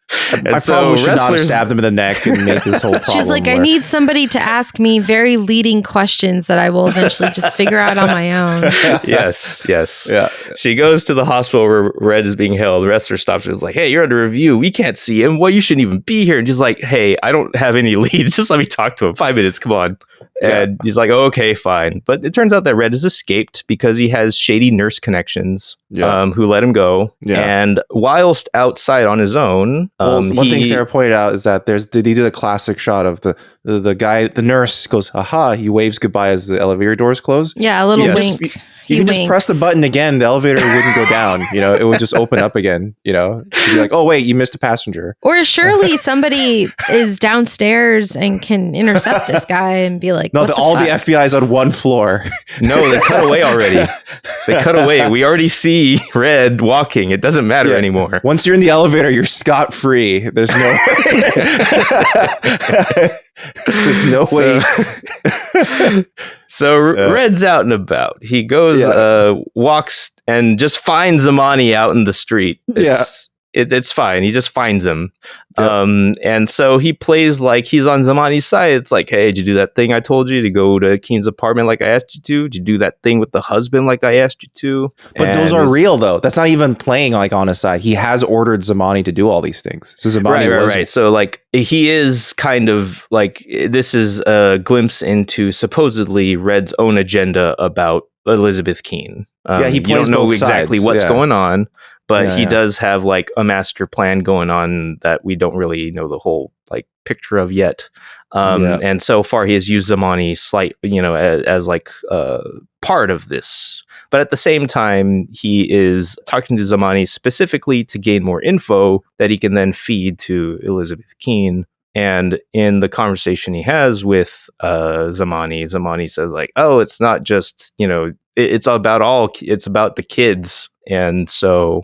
I probably should not have stabbed him in the neck and made this whole problem. She's like, "I need somebody to ask me very leading questions that I will eventually just figure out on my own." Yes. Yeah. She goes to the hospital where Red is being held. The rest of her stops. She's like, "Hey, you're under review. We can't see him. Well, you shouldn't even be here." And she's like, "Hey, I don't have any leads. Just let me talk to him. 5 minutes. Come on." Yeah. And he's like, "Oh, okay, fine." But it turns out that Red has escaped because he has shady nurse connections who let him go. Yeah. And whilst outside on his own, One thing Sarah pointed out is that they do the classic shot of the guy, the nurse goes, "Aha!" He waves goodbye as the elevator doors close. Yeah, a little wink. You can just press the button again. The elevator wouldn't go down. It would just open up again. You'd be like, "Oh wait, you missed a passenger." Or surely somebody is downstairs and can intercept this guy and be like, "No, all the FBI is on one floor." No, they cut away already. They cut away. We already see Red walking. It doesn't matter anymore. Once you're in the elevator, you're scot-free. There's no There's no way. So Red's out and about. He goes, walks, and just finds Zamani out in the street. It's fine. He just finds him. Yep. And so he plays like he's on Zamani's side. It's like, hey, did you do that thing I told you to go to Keen's apartment like I asked you to? Did you do that thing with the husband like I asked you to? But those are real, though. That's not even playing like on his side. He has ordered Zamani to do all these things. So Zamani right. So like he is kind of like, this is a glimpse into supposedly Red's own agenda about Elizabeth Keen. He plays you don't know both exactly sides. what's going on. But he Yeah. does have like a master plan going on that we don't really know the whole like picture of yet. And so far he has used Zamani as like part of this. But at the same time, he is talking to Zamani specifically to gain more info that he can then feed to Elizabeth Keen. And in the conversation he has with Zamani says like, oh, it's not just, it's about the kids. And so,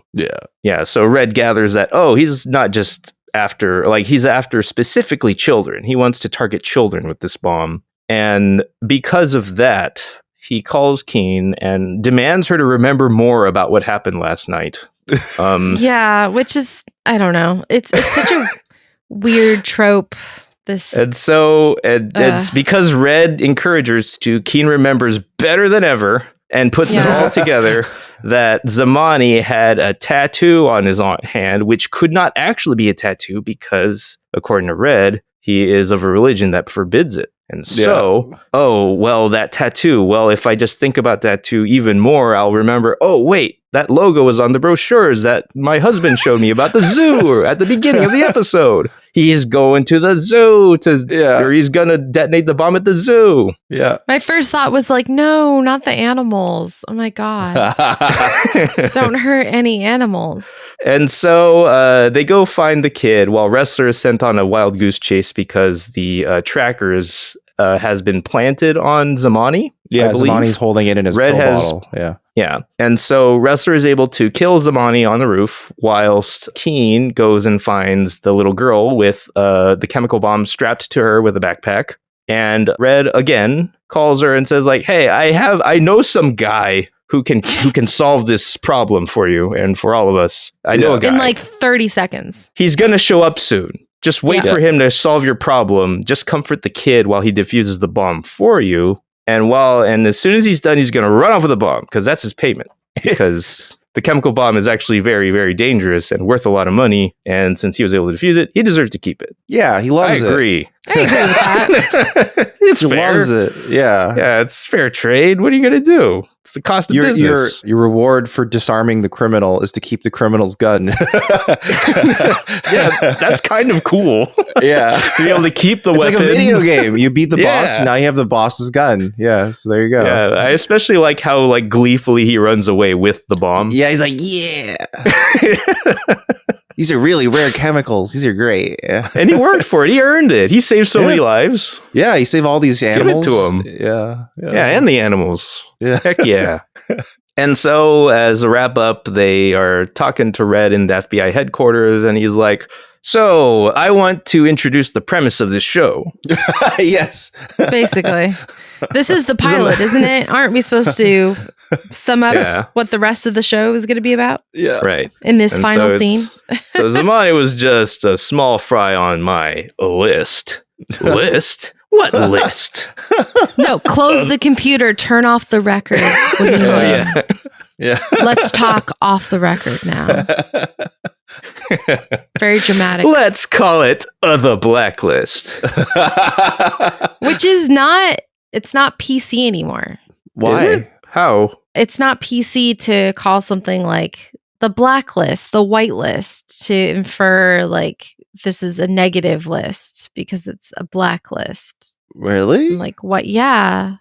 so Red gathers that, oh, he's not just he's after specifically children. He wants to target children with this bomb. And because of that, he calls Keen and demands her to remember more about what happened last night. Which is, I don't know. It's such a weird trope. It's because Red encourages to, Keen remembers better than ever and puts it all together that Zamani had a tattoo on his hand, which could not actually be a tattoo because, according to Red, he is of a religion that forbids it. And so, that tattoo, if I just think about that tattoo even more, I'll remember, oh, wait, that logo was on the brochures that my husband showed me about the zoo at the beginning of the episode. He's going to the zoo or he's going to detonate the bomb at the zoo. Yeah. My first thought was like, no, not the animals. Oh my God. Don't hurt any animals. And so they go find the kid while Wrestler is sent on a wild goose chase because the trackers has been planted on Zamani. Yeah, Zamani's holding it in his pill bottle. Yeah. Yeah. And so Wrestler is able to kill Zamani on the roof whilst Keen goes and finds the little girl with the chemical bomb strapped to her with a backpack. And Red again calls her and says like, hey, I know some guy who can solve this problem for you and for all of us. I know a guy. In like 30 seconds. He's going to show up soon. Just wait for him to solve your problem. Just comfort the kid while he defuses the bomb for you. And as soon as he's done, he's going to run off with the bomb because that's his payment. Because the chemical bomb is actually very, very dangerous and worth a lot of money. And since he was able to defuse it, he deserves to keep it. Yeah, he loves it. I agree. I agree with that. It's he fair. loves it. Yeah. Yeah, it's fair trade. What are you going to do? It's the cost of business. Your reward for disarming the criminal is to keep the criminal's gun. Yeah, that's kind of cool. Yeah. To be able to keep the weapon. It's like a video game. You beat the boss, now you have the boss's gun. Yeah, so there you go. Yeah, I especially like how like gleefully he runs away with the bomb. Yeah, he's like, yeah. These are really rare chemicals. These are great. Yeah. And he worked for it. He earned it. He saved so many lives. Yeah, he saved all these animals. Give it to him. Yeah. Yeah, and the animals. Yeah. Heck yeah. And so as a wrap up, they are talking to Red in the FBI headquarters, and he's like, so I want to introduce the premise of this show. Yes. Basically. This is the pilot, isn't it? Aren't we supposed to sum up what the rest of the show is going to be about? Yeah. Right. In this final scene. So Zamani was just a small fry on my list. List? What list? No, close the computer, turn off the record. Yeah. Let's talk off the record now. Very dramatic. Let's call it the Blacklist. Which is it's not PC anymore. Why? How? It's not PC to call something like the blacklist, the whitelist, to infer like this is a negative list because it's a blacklist. Really? Like what? Yeah.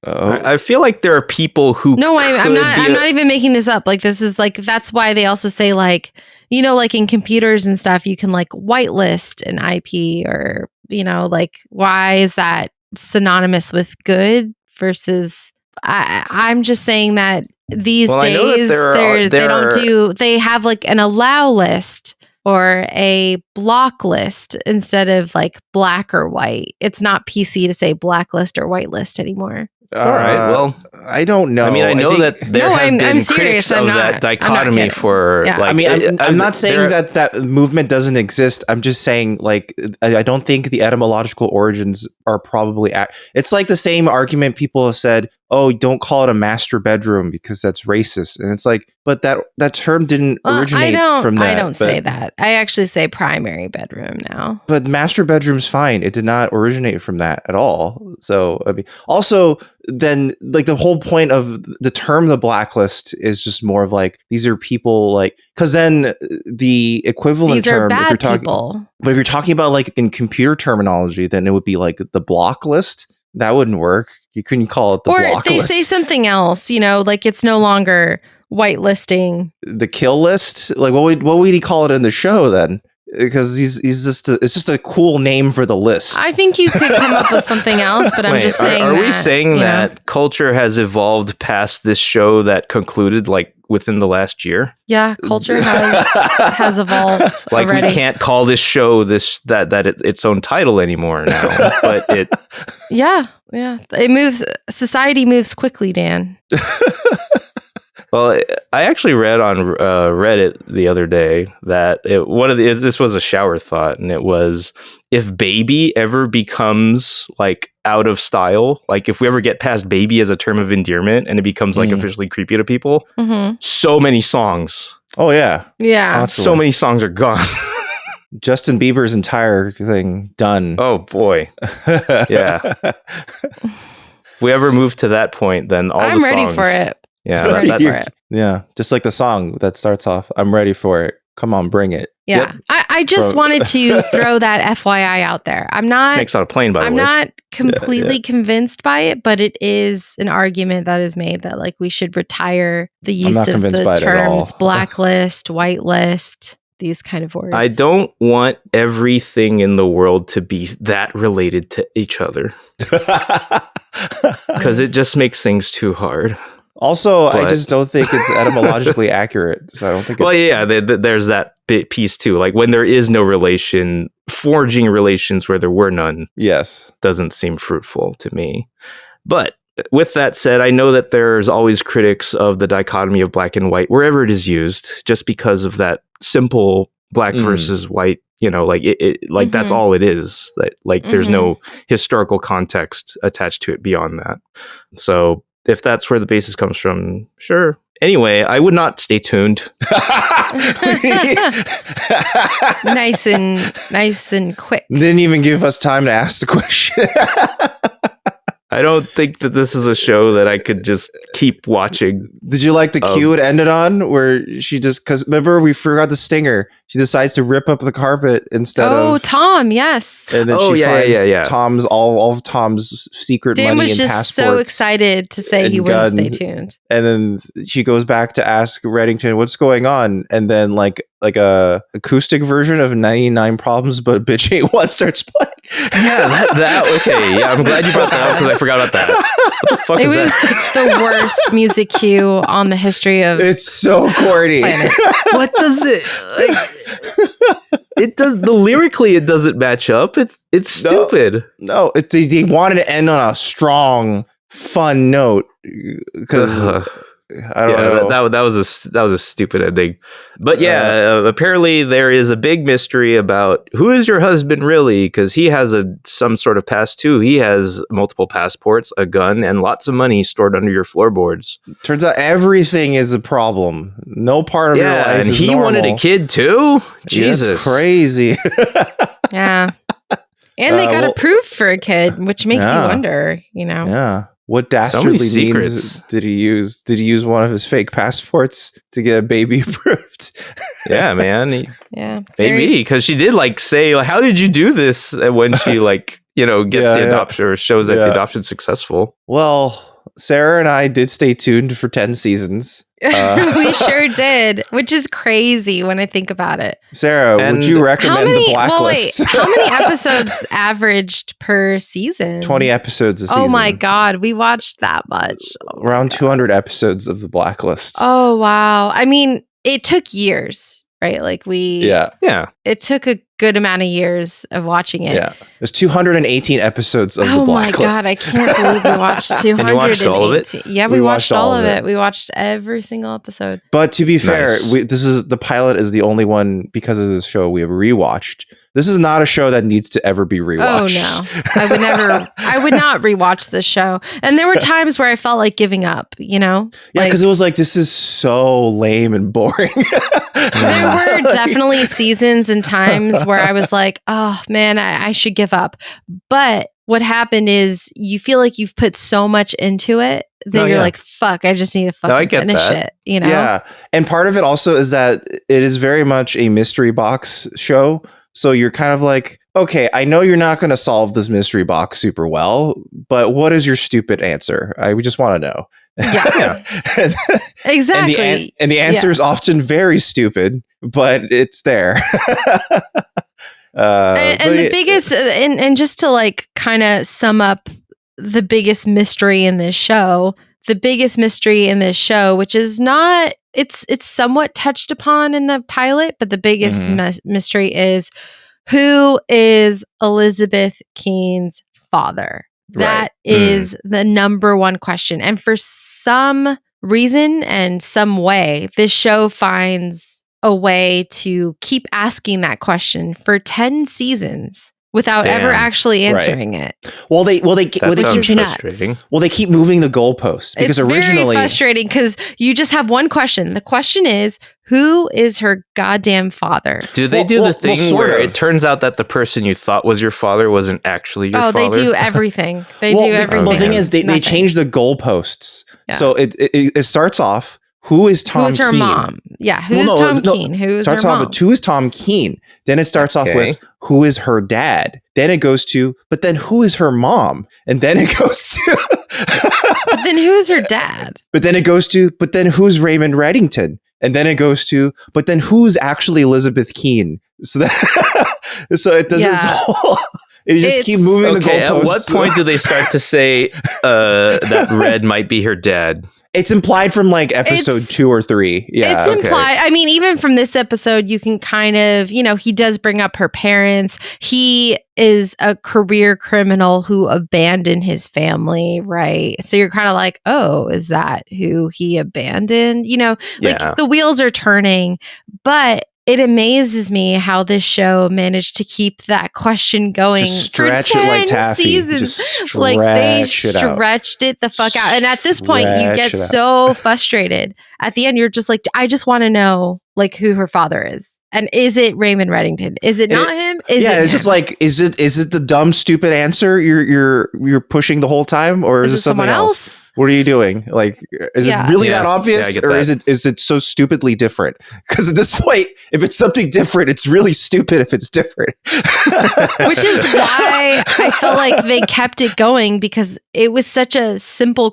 Oh. I feel like there are people who No, I'm not even making this up. Like this is like that's why they also say like, you know, like in computers and stuff, you can like whitelist an IP, or you know, like why is that synonymous with good versus? I'm just saying that these days they have like an allow list or a block list instead of like black or white. It's not PC to say blacklist or whitelist anymore. All right. Well, I don't know. I mean, I know that there have been critics of that dichotomy for like. I mean, I'm not saying that movement doesn't exist. I'm just saying, like, I don't think the etymological origins are probably. It's like the same argument people have said. Oh, don't call it a master bedroom because that's racist. And it's like, but that term didn't originate from that. I don't say that. I actually say primary bedroom now. But master bedroom's fine. It did not originate from that at all. So, I mean, also then like the whole point of the term the blacklist is just more of like, these are people like, because then the equivalent these term, are bad if you're talking, people. But if you're talking about like in computer terminology, then it would be like the block list. That wouldn't work. You couldn't call it the block list. Or they say something else, you know, like it's no longer whitelisting. The kill list? Like what would he call it in the show then? Because he's just it's just a cool name for the list. I think you could come up with something else, but I'm just saying. Are we saying that culture has evolved past this show that concluded like within the last year? Yeah, culture has evolved. Like already. We can't call this show its own title anymore now, but it. Yeah, it moves. Society moves quickly, Dan. Well, I actually read on Reddit the other day that this was a shower thought, and it was, if baby ever becomes like out of style, like if we ever get past baby as a term of endearment and it becomes like officially creepy to people, so many songs. Oh yeah. Constantly. So many songs are gone. Justin Bieber's entire thing done. Oh boy. Yeah. If we ever move to that point, then I'm the songs. ready for it. Yeah, I'm ready for it. Yeah, just like the song that starts off, "I'm ready for it. Come on, bring it." Yeah, yep. I just wanted to throw that FYI out there. I'm not Snakes on a Plane, by the way. I'm not completely convinced by it, but it is an argument that is made that like we should retire the use of the terms blacklist, whitelist, these kind of words. I don't want everything in the world to be that related to each other because it just makes things too hard. Also, I just don't think it's etymologically accurate. So I don't think there's that bit piece too. Like when there is no relation, forging relations where there were none. Yes. Doesn't seem fruitful to me. But with that said, I know that there's always critics of the dichotomy of black and white wherever it is used, just because of that simple black versus white, you know, like like that's all it is. That like there's no historical context attached to it beyond that. So if that's where the basis comes from, sure. Anyway, I would not stay tuned. Nice and quick. Didn't even give us time to ask the question. I don't think that this is a show that I could just keep watching. Did you like the cue it ended on, where she just, because remember we forgot the stinger. She decides to rip up the carpet instead of. Oh, Tom, yes. And then she finds Tom's all of Tom's secret money and passports. Dan was just so excited to say he wouldn't stay tuned. And then she goes back to ask Reddington what's going on, and then like a acoustic version of 99 Problems But Bitch Ain't One starts playing. Yeah, that okay. Yeah, I'm glad you brought that up because I forgot about that. What the fuck is that? It was the worst music cue on the history of. It's so corny. What does it like? It does lyrically. It doesn't match up. It's stupid. No, they wanted to end on a strong, fun note because. I don't know. That was a stupid ending. But apparently there is a big mystery about who is your husband really, because he has some sort of past too. He has multiple passports, a gun, and lots of money stored under your floorboards. Turns out everything is a problem. No part of your life is normal. And he wanted a kid too? Jesus. That's crazy. Yeah. And they got approved for a kid, which makes you wonder, you know. Yeah. What dastardly means did he use? Did he use one of his fake passports to get a baby approved? Yeah, man. Yeah, maybe because she did like say, like, "How did you do this?" When she like gets the adoption or shows that the adoption's successful. Well, Sarah and I did stay tuned for 10 seasons. We sure did, which is crazy when I think about it. Sarah, would you recommend the Blacklist? How many episodes averaged per season? 20 episodes a season. Oh my God, we watched that much. Around 200 episodes of the Blacklist. Oh, wow. I mean, it took years, right? Like it took a good amount of years of watching it. Yeah. There's 218 episodes of the Blacklist. Oh my God, I can't believe we watched 218. And you watched all of it? Yeah, we watched all of it. We watched every single episode. But to be fair, the pilot is the only one, because of this show, we have rewatched. This is not a show that needs to ever be rewatched. Oh no. I would not rewatch this show. And there were times where I felt like giving up, Yeah, because it was like, this is so lame and boring. There were definitely seasons and times where I was like, oh man, I should give up. But what happened is you feel like you've put so much into it that you're like, fuck, I just need to fucking finish it. Yeah. And part of it also is that it is very much a mystery box show. So you're kind of like, okay, I know you're not going to solve this mystery box super well, but what is your stupid answer? We just want to know. Yeah. Exactly. And the answer is often very stupid, but it's there. The biggest, and just to like kind of sum up the biggest mystery in this show, which is not, it's somewhat touched upon in the pilot, but the biggest mystery is, who is Elizabeth Keene's father? That is the number one question. And for some reason and some way, this show finds a way to keep asking that question for 10 seasons without ever actually answering it. Well, they keep frustrating. Well, they keep moving the goalposts because it's originally very frustrating because you just have one question. The question is, who is her goddamn father? Do they do the thing where it turns out that the person you thought was your father wasn't actually your father? Oh, they do everything. They do everything. Well, the thing is, they change the goalposts. Yeah. So it starts off, who is Tom Keene? Who's her mom? Yeah, who's Tom Keene? Who is her mom? Starts off with, who is Tom Keene? Then it starts off with, who is her dad? Then it goes to, but then who is her mom? And then it goes to... But then who is her dad? But then it goes to, but then who's Raymond Reddington? And then it goes to, but then who's actually Elizabeth Keene? So it does this whole... They just keep moving the goalposts. At what point do they start to say that Red might be her dad? It's implied from like episode 2 or 3. Yeah, it's implied. I mean, even from this episode, you can kind of, he does bring up her parents. He is a career criminal who abandoned his family, right? So you're kind of like, oh, is that who he abandoned? The wheels are turning, but it amazes me how this show managed to keep that question going. Just stretch for 10 it like taffy. Seasons. Just like they stretched it the fuck out. And at this point, you get so frustrated. At the end, you're just like, I just want to know like who her father is. And is it Raymond Reddington? Is it not him? It's just like, is it the dumb, stupid answer you're pushing the whole time, or is it something else? What are you doing? Like, is it really that obvious, or is it so stupidly different? Because at this point, if it's something different, it's really stupid if it's different. Which is why I felt like they kept it going, because it was such a simple,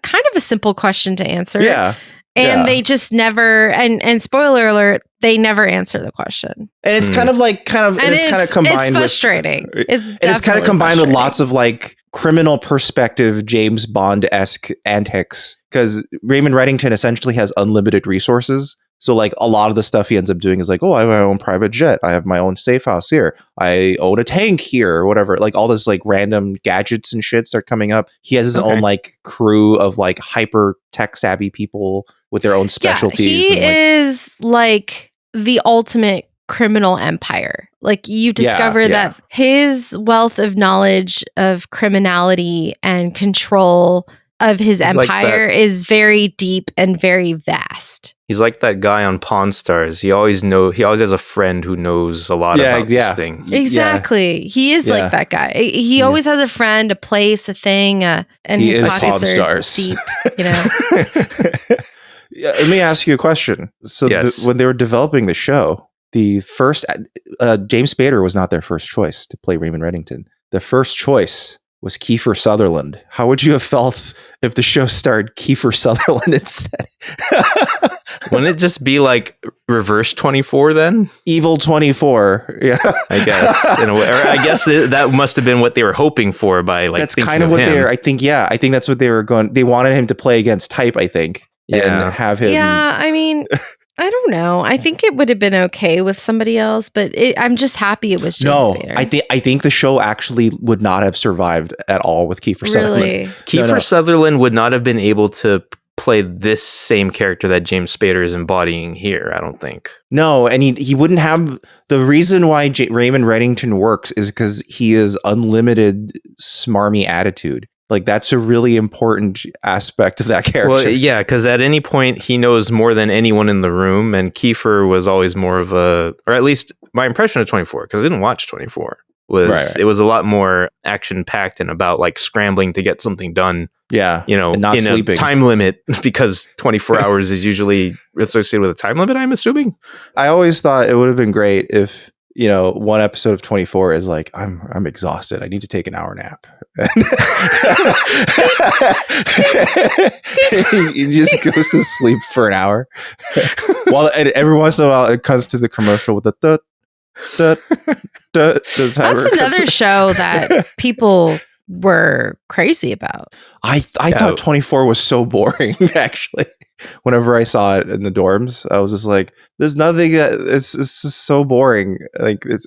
kind of a simple question to answer. Yeah. And they just never, and spoiler alert, they never answer the question. And it's kind of combined it's frustrating. It's kind of combined with lots of like criminal perspective, James Bond-esque antics, because Raymond Reddington essentially has unlimited resources. So like a lot of the stuff he ends up doing is like, oh, I have my own private jet. I have my own safe house here. I own a tank here, or whatever. Like all this like random gadgets and shit start coming up. He has his own like crew of like hyper tech savvy people with their own specialties. He is like the ultimate criminal empire. Like you discover that his wealth of knowledge of criminality and control of his He's like empire is very deep and very vast. He's like that guy on Pawn Stars. He always has a friend who knows a lot about this thing. Exactly. Yeah. He is like that guy. He always has a friend, a place, a thing, and he his is pockets Pawn are Stars. deep, you know. Let me ask you a question. So when they were developing the show, the first James Spader was not their first choice to play Raymond Reddington. The first choice was Kiefer Sutherland. How would you have felt if the show starred Kiefer Sutherland instead? Wouldn't it just be like reverse 24 then? Evil 24. Yeah. I guess. In a way. Or I guess that must have been what they were hoping for by like. That's kind of what they're, I think that's what they were going. They wanted him to play against type, I think. Yeah. And have him. Yeah. I mean, I don't know. I think it would have been okay with somebody else, but I'm just happy it was James Spader. I think the show actually would not have survived at all with Kiefer Sutherland. Kiefer Sutherland would not have been able to play this same character that James Spader is embodying here, I don't think. No, and he wouldn't have... The reason why Raymond Reddington works is because he is unlimited smarmy attitude. Like, that's a really important aspect of that character. Well, yeah, because at any point, he knows more than anyone in the room, and Kiefer was always more of a... Or at least my impression of 24, because I didn't watch 24, was it was a lot more action-packed and about, like, scrambling to get something done. Yeah, you know, not in sleeping. A time limit, because 24 hours is usually associated with a time limit, I'm assuming. I always thought it would have been great if, you know, one episode of 24 is like, I'm exhausted. I need to take an hour nap. He just goes to sleep for an hour. And every once in a while it comes to the commercial with the That's another show that people were crazy about. I thought 24 was so boring, actually. Whenever I saw it in the dorms, I was just like, there's nothing it's just so boring. Like, it's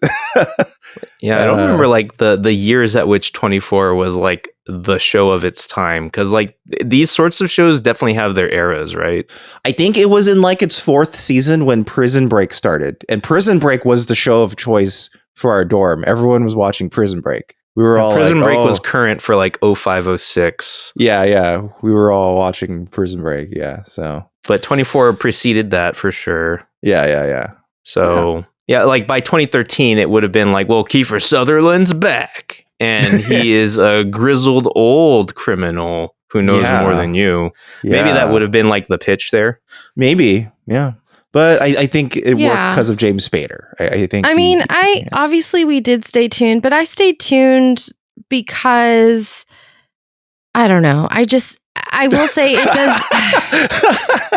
yeah, I don't remember like the years at which 24 was like the show of its time, because like these sorts of shows definitely have their eras, right? I think it was in like its 4th season when Prison Break started, and Prison Break was the show of choice for our dorm. Everyone was watching Prison Break. We were all Prison Break was current for like 05, 06. Yeah. We were all watching Prison Break. Yeah. So, but 24 preceded that for sure. Yeah. So, yeah, like by 2013, it would have been like, well, Kiefer Sutherland's back, and he is a grizzled old criminal who knows more than you. Yeah. Maybe that would have been like the pitch there. Maybe. Yeah. But I think it worked because of James Spader. I think. I mean, obviously we did stay tuned, but I stayed tuned because I don't know. I will say it does.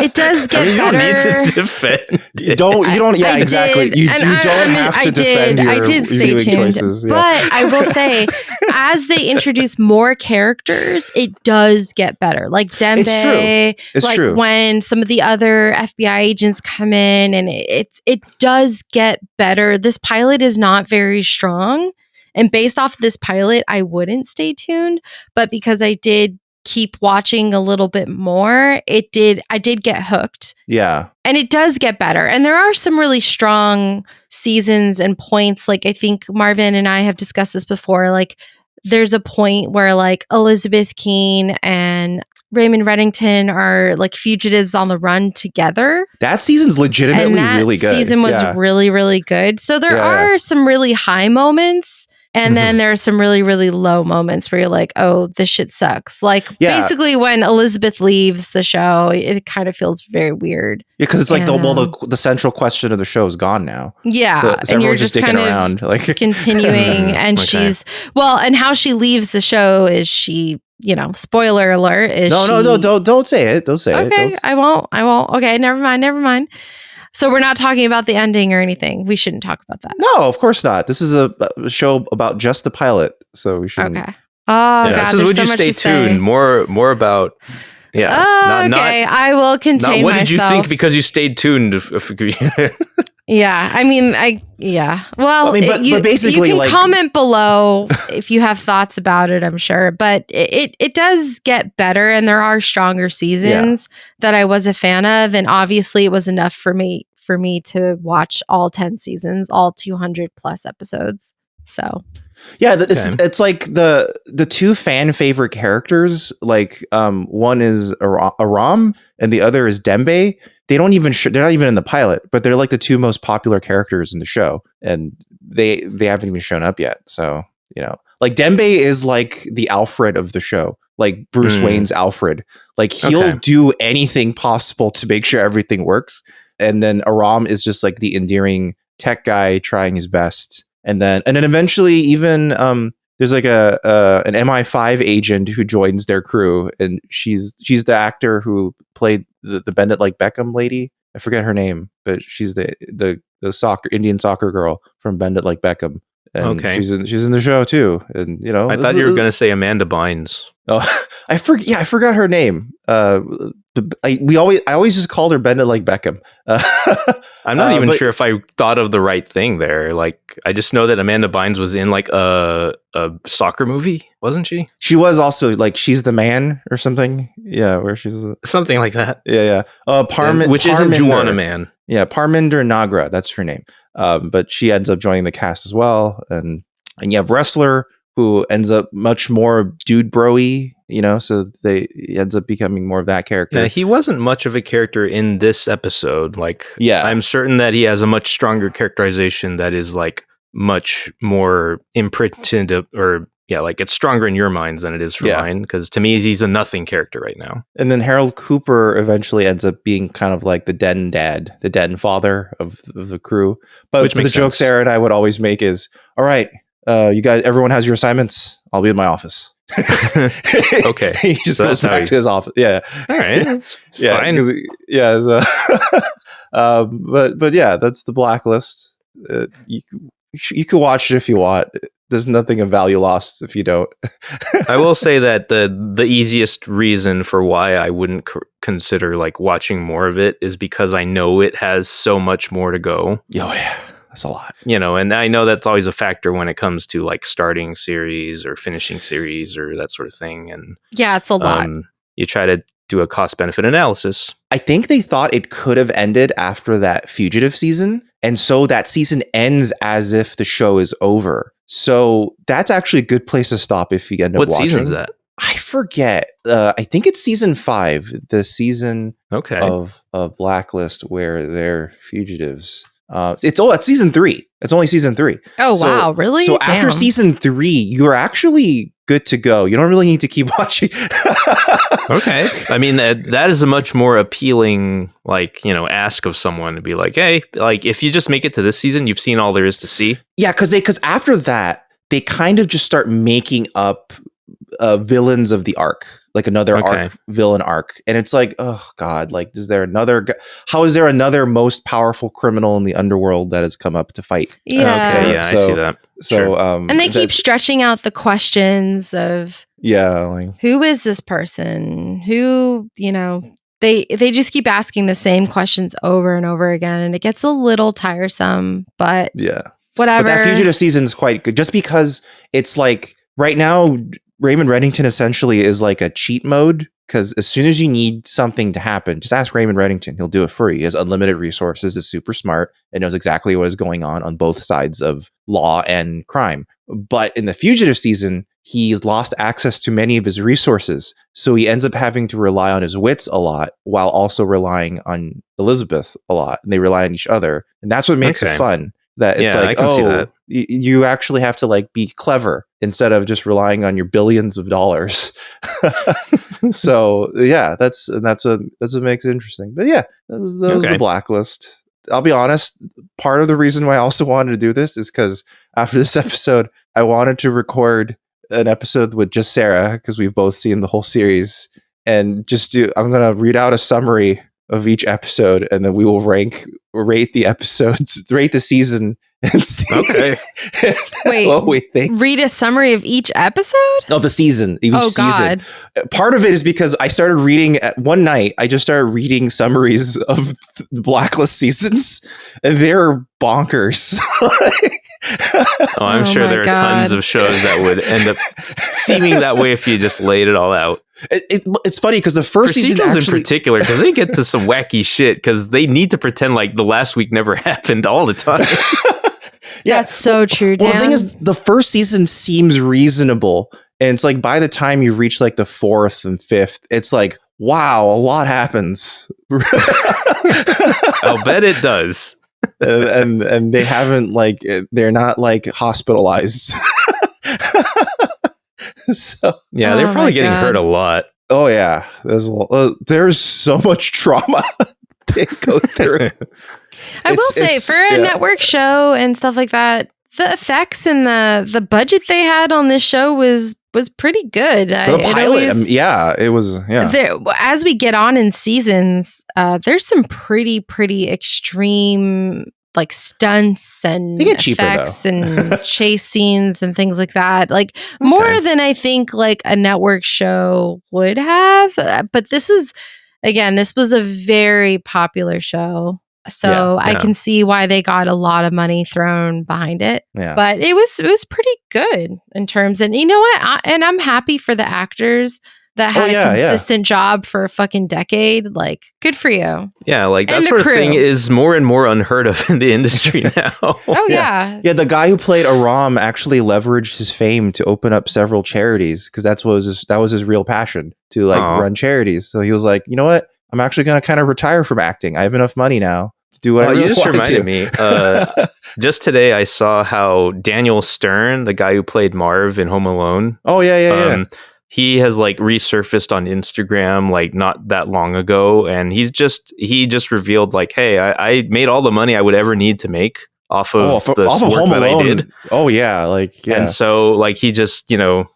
It does get better. You don't need to defend. You don't. Yeah, exactly. You don't have to defend your viewing choices. Yeah. But I will say, as they introduce more characters, it does get better. Like Dembe, it's true. When some of the other FBI agents come in, and it does get better. This pilot is not very strong, and based off this pilot, I wouldn't stay tuned. But because I did keep watching a little bit more, I did get hooked. Yeah. And it does get better. And there are some really strong seasons and points. Like, I think Marvin and I have discussed this before. Like, there's a point where like Elizabeth Keene and Raymond Reddington are like fugitives on the run together. That season's legitimately really good. Season was really, really good. So there are some really high moments. And then there are some really, really low moments where you're like, oh, this shit sucks. Like, basically, when Elizabeth leaves the show, it kind of feels very weird. Yeah, because it's like the central question of the show is gone now. Yeah. So and you're just kind of around, like continuing. And and how she leaves the show is she, you know, spoiler alert. No, don't say it. Don't say it. Okay, I won't. Okay, never mind. So we're not talking about the ending or anything. We shouldn't talk about that. No, of course not. This is a show about just the pilot, so we shouldn't. Okay. Oh, God, this is would you stay tuned? More about. Yeah. Okay, I will contain myself. What did you think because you stayed tuned? Yeah, I mean, Well, but basically, you can comment below if you have thoughts about it, I'm sure. But it does get better, and there are stronger seasons that I was a fan of, and obviously it was enough for me to watch all 10 seasons, all 200 plus episodes. So Yeah, it's like the two fan favorite characters. Like one is Aram and the other is Dembe. They're not even in the pilot, but they're like the two most popular characters in the show, and they haven't even shown up yet. So like Dembe is like the Alfred of the show, like Bruce Wayne's Alfred. Like he'll do anything possible to make sure everything works, and then Aram is just like the endearing tech guy trying his best. And then eventually even there's like an MI5 agent who joins their crew, and she's the actor who played the Bend It Like Beckham lady. I forget her name, but she's the Indian soccer girl from Bend It Like Beckham. And she's in the show too. And I thought you were going to say Amanda Bynes. Oh, I forgot her name. I always just called her Bend It Like Beckham. I'm not even sure if I thought of the right thing there. Like, I just know that Amanda Bynes was in like a soccer movie, wasn't she? She was also like She's the Man or something. Yeah, where she's something like that. Yeah. Which isn't Juana Man. Yeah, Parminder Nagra, that's her name. But she ends up joining the cast as well, and you have Wrestler, who ends up much more dude bro-y, so he ends up becoming more of that character. Yeah, he wasn't much of a character in this episode. Like, I'm certain that he has a much stronger characterization that is like much more imprinted, like it's stronger in your minds than it is for mine. Because to me, he's a nothing character right now. And then Harold Cooper eventually ends up being kind of like the den dad, the den father of the crew. But the joke Sarah and I would always make is, all right, you guys, everyone has your assignments. I'll be in my office. Okay. He just goes back to his office. Yeah. All right. That's fine. But yeah, that's the Blacklist. You can watch it if you want. There's nothing of value lost if you don't. I will say that the easiest reason for why I wouldn't consider like watching more of it is because I know it has so much more to go. Oh yeah. That's a lot. And I know that's always a factor when it comes to like starting series or finishing series or that sort of thing. And yeah, it's a lot. You try to do a cost benefit analysis. I think they thought it could have ended after that Fugitive season. And so that season ends as if the show is over. So that's actually a good place to stop if you end up watching. What season is that? I forget. I think it's season 5, the season of Blacklist where they're fugitives. It's season 3. It's only season 3. Oh, wow. Really? So after season 3, you're actually good to go. You don't really need to keep watching. Okay. I mean, that is a much more appealing, ask of someone to be like, hey, like if you just make it to this season, you've seen all there is to see. Yeah. Cause after that, they kind of just start making up villains of the arc, like another villain arc. And it's like, oh God, like, how is there another most powerful criminal in the underworld that has come up to fight? Yeah. Okay, I see that. So, and they keep stretching out the questions of, who is this person? Who, they just keep asking the same questions over and over again. And it gets a little tiresome, but whatever. But that Fugitive season is quite good just because it's like right now, Raymond Reddington essentially is like a cheat mode, because as soon as you need something to happen, just ask Raymond Reddington. He'll do it for you. He has unlimited resources, is super smart, and knows exactly what is going on both sides of law and crime. But in the Fugitive season, he's lost access to many of his resources. So he ends up having to rely on his wits a lot while also relying on Elizabeth a lot. And they rely on each other. And that's what makes it fun. That it's you actually have to like be clever instead of just relying on your billions of dollars. So yeah, that's what makes it interesting. But yeah, that was the Blacklist. I'll be honest, part of the reason why I also wanted to do this is because after this episode, I wanted to record an episode with just Sarah, because we've both seen the whole series, and I'm gonna read out a summary of each episode, and then we will rate the episodes, rate the season, and see what we think. Read a summary of each episode? Of the season. God. Part of it is because I started reading one night. I just started reading summaries of the Blacklist seasons, and they're bonkers. I'm sure there are tons of shows that would end up seeming that way if you just laid it all out. It's funny because the first season in particular, because they get to some wacky shit because they need to pretend like the last week never happened all the time. That's so true, Dan. Well, the thing is, the first season seems reasonable. And it's like by the time you reach like the 4th and 5th, it's like, wow, a lot happens. I'll bet it does. and they haven't like, they're not like hospitalized. So yeah, they're probably getting hurt a lot. Oh yeah, there's so much trauma they go through. I will say, for a network show and stuff like that, the effects and the budget they had on this show was pretty good. For the pilot, it was. As we get on in seasons, there's some pretty extreme like stunts and effects and chase scenes and things like that. Like more than I think like a network show would have. But this was a very popular show. So I can see why they got a lot of money thrown behind it. Yeah. But it was pretty good in terms, and you know what? I'm happy for the actors that had a consistent job for a fucking decade. Like, good for you. Yeah, like that sort of thing is more and more unheard of in the industry now. Oh yeah. Yeah, the guy who played Aram actually leveraged his fame to open up several charities because that was his real passion, to like run charities. So he was like, you know what? I'm actually going to kind of retire from acting. I have enough money now to do what I really want to. You just reminded me. Just today, I saw how Daniel Stern, the guy who played Marv in Home Alone. Oh, yeah. He has like resurfaced on Instagram like not that long ago. And he just revealed like, hey, I made all the money I would ever need to make off of work that I did. Oh, yeah. Like, yeah. And so like he just,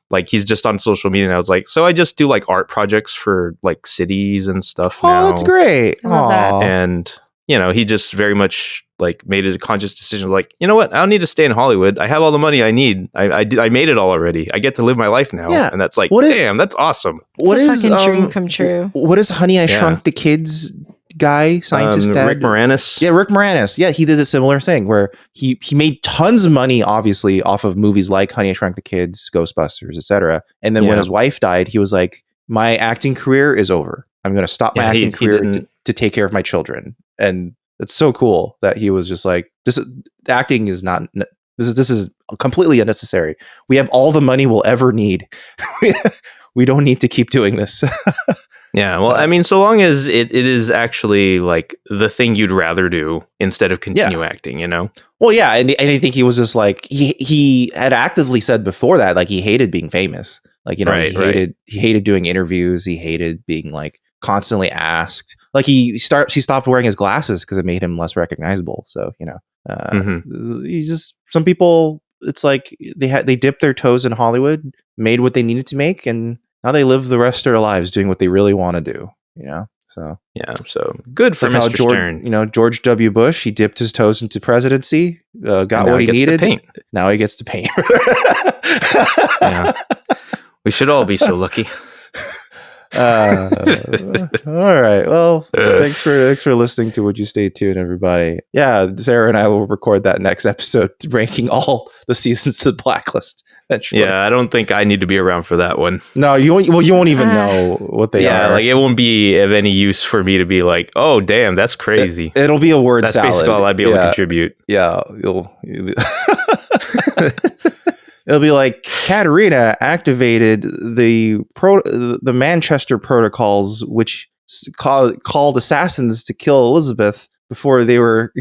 like he's just on social media and I was like, so I just do like art projects for like cities and stuff now. Oh, that's great. I love that. And, he just very much like made it a conscious decision. Like, you know what? I don't need to stay in Hollywood. I have all the money I need. I made it all already. I get to live my life now. Yeah. And that's like, damn, that's awesome. It's a fucking dream come true. What is Honey, I Shrunk the Kids guy, scientist dad? Rick Moranis. Yeah, Rick Moranis. Yeah, he did a similar thing where he made tons of money, obviously, off of movies like Honey, I Shrunk the Kids, Ghostbusters, etc. And then when his wife died, he was like, my acting career is over. I'm going to stop my acting career to take care of my children. And it's so cool that he was just like, acting is not, this is completely unnecessary. We have all the money we'll ever need. We don't need to keep doing this. Yeah. Well, I mean, so long as it is actually like the thing you'd rather do instead of continue acting, Well, yeah. And I think he was just like, he had actively said before that, like he hated being famous. Like, he hated doing interviews. He hated being like constantly asked. Like he stopped wearing his glasses because it made him less recognizable. So, he's just, some people, it's like they dipped their toes in Hollywood, made what they needed to make, and now they live the rest of their lives doing what they really want to do. So yeah, so good for Mr. Stern. George W. Bush, he dipped his toes into presidency, got what he needed. Now he gets to paint. Yeah. We should all be so lucky. All right. Well, thanks for listening to Would You Stay Tuned, everybody. Yeah, Sarah and I will record that next episode, ranking all the seasons to the Blacklist. Eventually. Yeah, I don't think I need to be around for that one. No, you won't. Well, you won't even know what they are. Yeah, like it won't be of any use for me to be like, oh, damn, that's crazy. It'll be a word that's salad. That's basically all I'd be able to contribute. Yeah, it'll be like Katerina activated the Manchester protocols, which called assassins to kill Elizabeth before they were.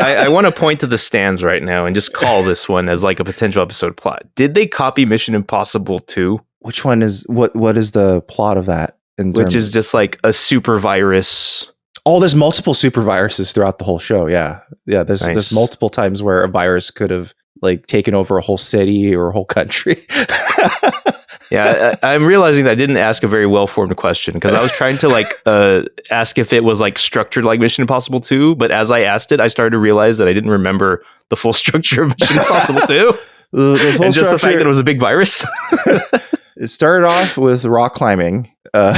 I want to point to the stands right now and just call this one as like a potential episode plot. Did they copy Mission Impossible 2? Which one is what is the plot of that? Which is just like a super virus. Oh, there's multiple super viruses throughout the whole show. Yeah. There's multiple times where a virus could have like taken over a whole city or a whole country. Yeah, I'm realizing that I didn't ask a very well-formed question because I was trying to like ask if it was like structured like Mission Impossible 2, but as I asked it, I started to realize that I didn't remember the full structure of Mission Impossible 2. And just the fact that it was a big virus. It started off with rock climbing. And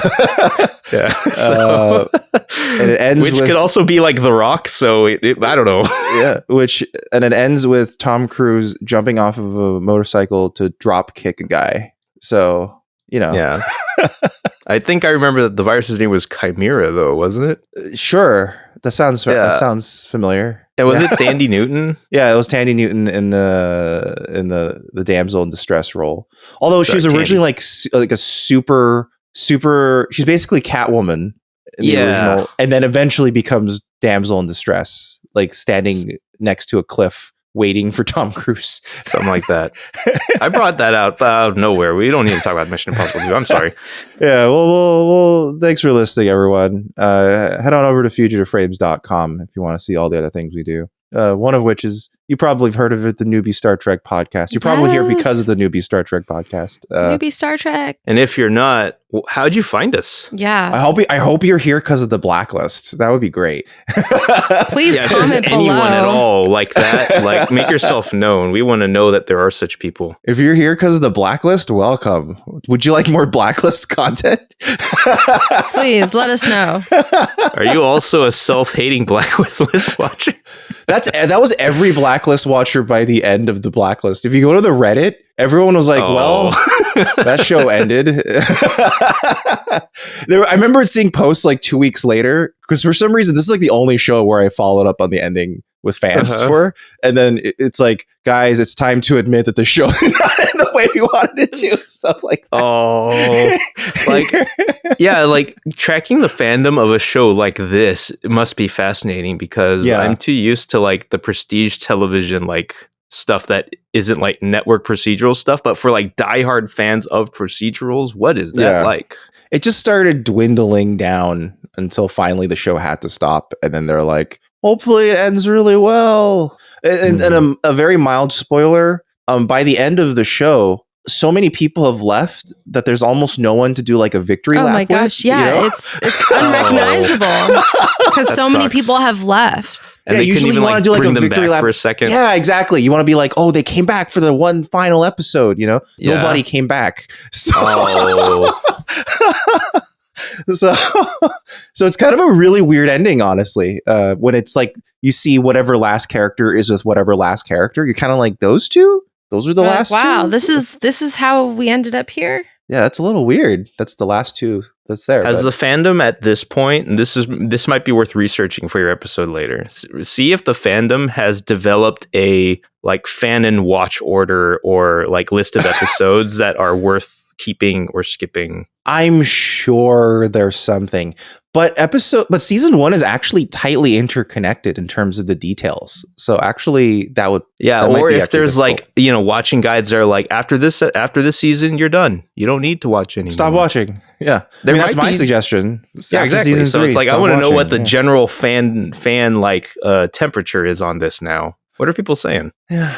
it ends which could also be like The Rock, so I don't know. Yeah, and it ends with Tom Cruise jumping off of a motorcycle to drop kick a guy. So, Yeah. I think I remember that the virus's name was Chimera, though, wasn't it? Sure. That sounds familiar. And was it Thandie Newton? Yeah, it was Thandie Newton in the damsel in distress role. Although she was originally like a super. She's basically Catwoman in the original, and then eventually becomes damsel in distress, like standing next to a cliff waiting for Tom Cruise, something like that. I brought that out of nowhere. We don't need to talk about Mission Impossible 2. I'm sorry. Yeah, well, thanks for listening, everyone. Head on over to fugitiveframes.com if you want to see all the other things we do. One of which is, you probably have heard of it, the Newbie Star Trek podcast. You're probably here because of the Newbie Star Trek podcast. Newbie Star Trek. And if you're not, how'd you find us? Yeah. I hope you're here because of the Blacklist. That would be great. Please comment below. Anyone at all like that, like make yourself known. We want to know that there are such people. If you're here because of the Blacklist, welcome. Would you like more Blacklist content? Please let us know. Are you also a self-hating Blacklist watcher? That was every Blacklist watcher by the end of the Blacklist. If you go to the Reddit, everyone was like, well, that show ended. I remember seeing posts like 2 weeks later, because for some reason, this is like the only show where I followed up on the ending with fans for. And then it's like, guys, it's time to admit that the show did not end the way we wanted it to. Stuff like that. Oh, like tracking the fandom of a show like this must be fascinating, because I'm too used to like the prestige television, like stuff that isn't like network procedural stuff, but for like diehard fans of procedurals, what is that like? It just started dwindling down until finally the show had to stop, and then they're like, hopefully it ends really well. And a very mild spoiler, by the end of the show, so many people have left that there's almost no one to do like a victory lap. Oh my gosh, with, yeah, you know? it's unrecognizable because so many people have left. And they usually even, you want to do like a victory lap for a second. Yeah, exactly. You want to be like, oh, they came back for the one final episode. You know, nobody came back. So, so it's kind of a really weird ending, honestly. When it's like you see whatever last character is with whatever last character, you're kind of like, those two. Those are the last two. Wow, this is how we ended up here. Yeah, that's a little weird. That's the last two that's there. Has the fandom at this point, and this might be worth researching for your episode later, see if the fandom has developed a like fan and watch order or like list of episodes that are worth keeping or skipping. I'm sure there's something. But season 1 is actually tightly interconnected in terms of the details. So actually that would or if there's difficult. Like, watching guides are like, after this season, you're done. You don't need to watch anymore. Stop watching. Yeah. That's my suggestion. Yeah, exactly. Season 3, it's like, I want to know what the general fan like temperature is on this now. What are people saying? Yeah.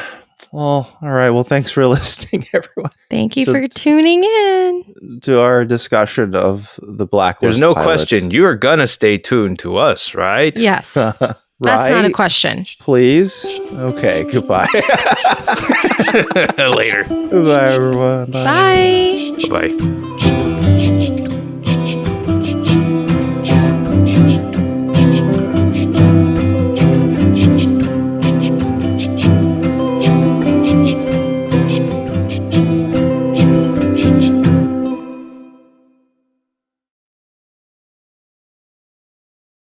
Well, all right. Well, thanks for listening, everyone. Thank you for tuning in to our discussion of the Blacklist. There's no question. You are going to stay tuned to us, right? Yes. Right? That's not a question. Please. Okay. Goodbye. Later. Goodbye, everyone. Bye. Bye.